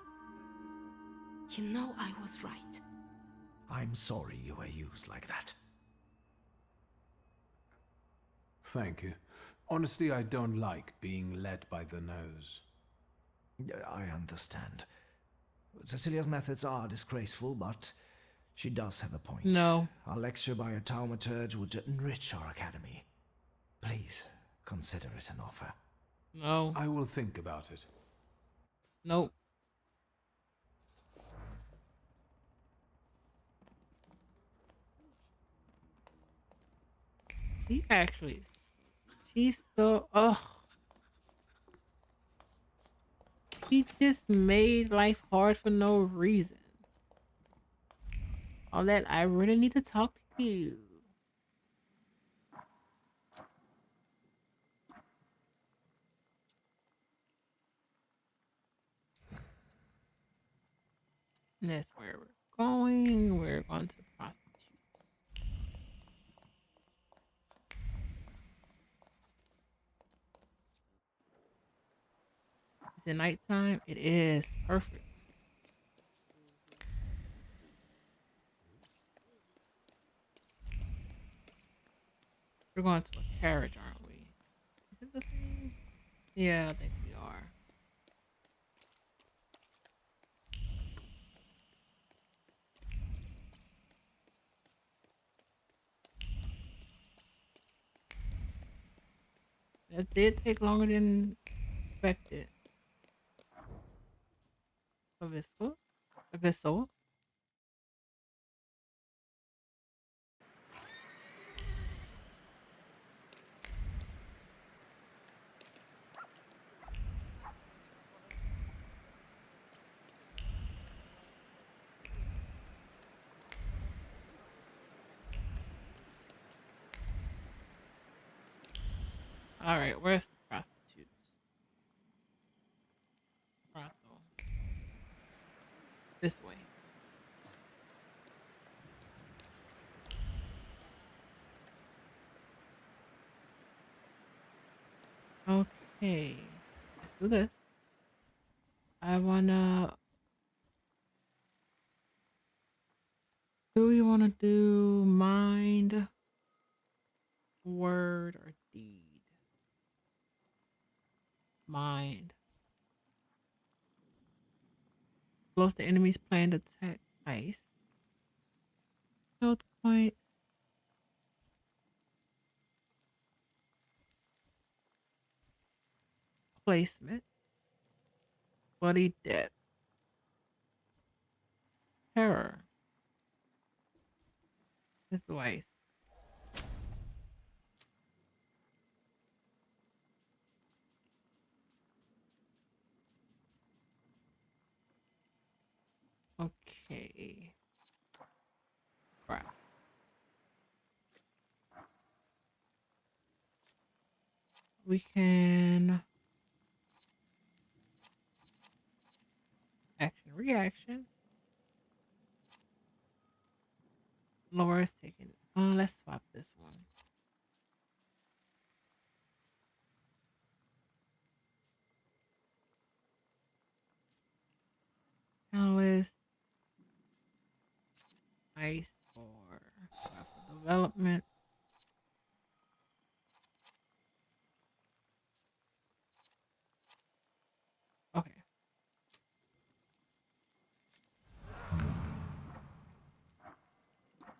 You know I was right. I'm sorry you were used like that. Thank you. Honestly, I don't like being led by the nose. I understand. Cecilia's methods are disgraceful, but she does have a point. No. A lecture by a Thaumaturge would enrich our academy. Please, consider it an offer. No. I will think about it. Nope. She's so, ugh. She just made life hard for no reason. All that, I really need to talk to you. And that's where we're going. We're going to prostitute. Is it nighttime? It is. Perfect. We're going to a carriage, aren't we? Is it the same? Yeah, I think we are. That did take longer than expected. A vessel? A vessel? Alright, where's the prostitutes? Brothel. This way. Okay. Let's do this. I wanna... Do we wanna do mind, word, or deed? Mind. Slows the enemy's plan to attack ice. Health points. Placement. Bloody death. Terror. Is the ice. Okay. Crap. We can action reaction. Laura is taking. Let's swap this one. Analyst. Ice or development. Okay.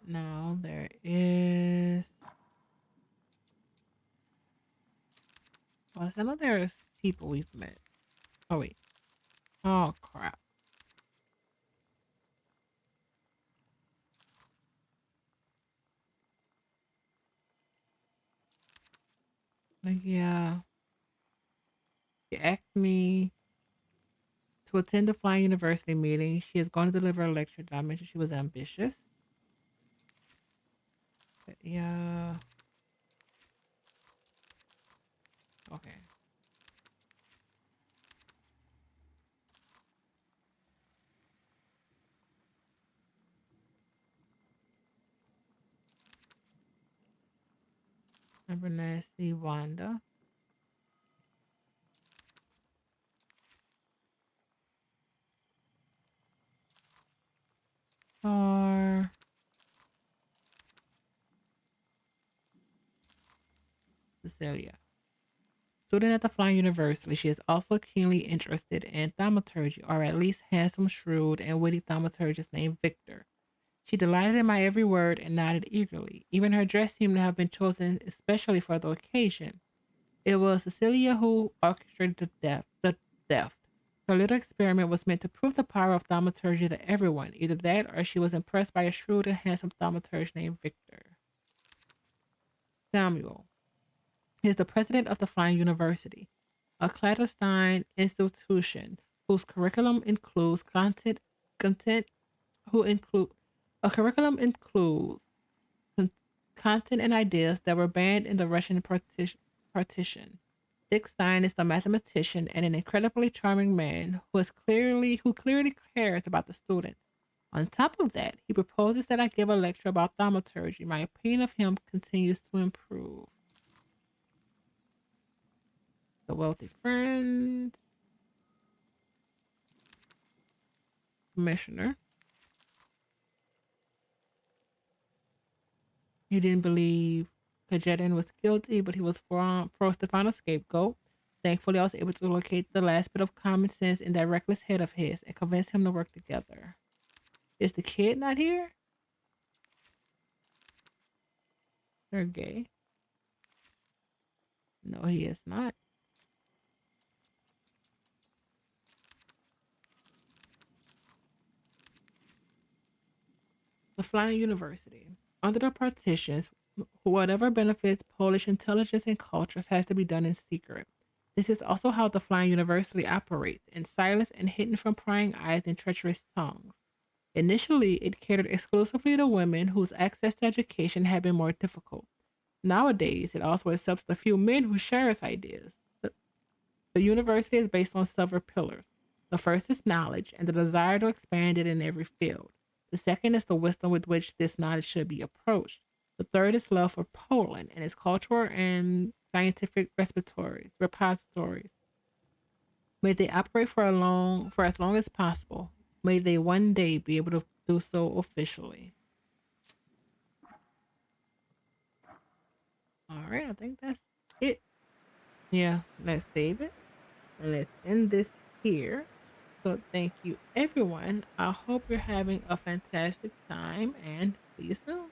Now there is. Well, I know there's people we've met. Oh wait. Oh crap. Like yeah. She asked me to attend the Flying University meeting. She is going to deliver a lecture. Did I mention she was ambitious? But yeah. Okay. Abernathy, Wanda. Or Cecilia. Student at the Flying University, she is also keenly interested in thaumaturgy, or at least handsome, shrewd, and witty thaumaturgist named Wiktor. She delighted in my every word and nodded eagerly. Even her dress seemed to have been chosen especially for the occasion. It was Cecilia who orchestrated the theft. Her little experiment was meant to prove the power of thaumaturgy to everyone. Either that, or she was impressed by a shrewd and handsome thaumaturge named Wiktor. Samuel. He is the president of the Flying University, a clandestine institution whose curriculum includes content who include a curriculum includes content and ideas that were banned in the Russian partition. Dick Stein is the mathematician and an incredibly charming man who clearly cares about the students. On top of that, he proposes that I give a lecture about thaumaturgy. My opinion of him continues to improve. The wealthy friends, commissioner. He didn't believe Kajetan was guilty, but he was forced to find a scapegoat. Thankfully, I was able to locate the last bit of common sense in that reckless head of his and convince him to work together. Is the kid not here? They're gay. No, he is not. The Flying University. Under the partitions, whatever benefits Polish intelligence and cultures has to be done in secret. This is also how the Flying University operates, in silence and hidden from prying eyes and treacherous tongues. Initially, it catered exclusively to women whose access to education had been more difficult. Nowadays, it also accepts the few men who share its ideas. The university is based on several pillars. The first is knowledge and the desire to expand it in every field. The second is the wisdom with which this knowledge should be approached. The third is love for Poland and its cultural and scientific repositories. May they operate for as long as possible. May they one day be able to do so officially. All right, I think that's it. Yeah, let's save it. And let's end this here. So thank you everyone. I hope you're having a fantastic time and see you soon.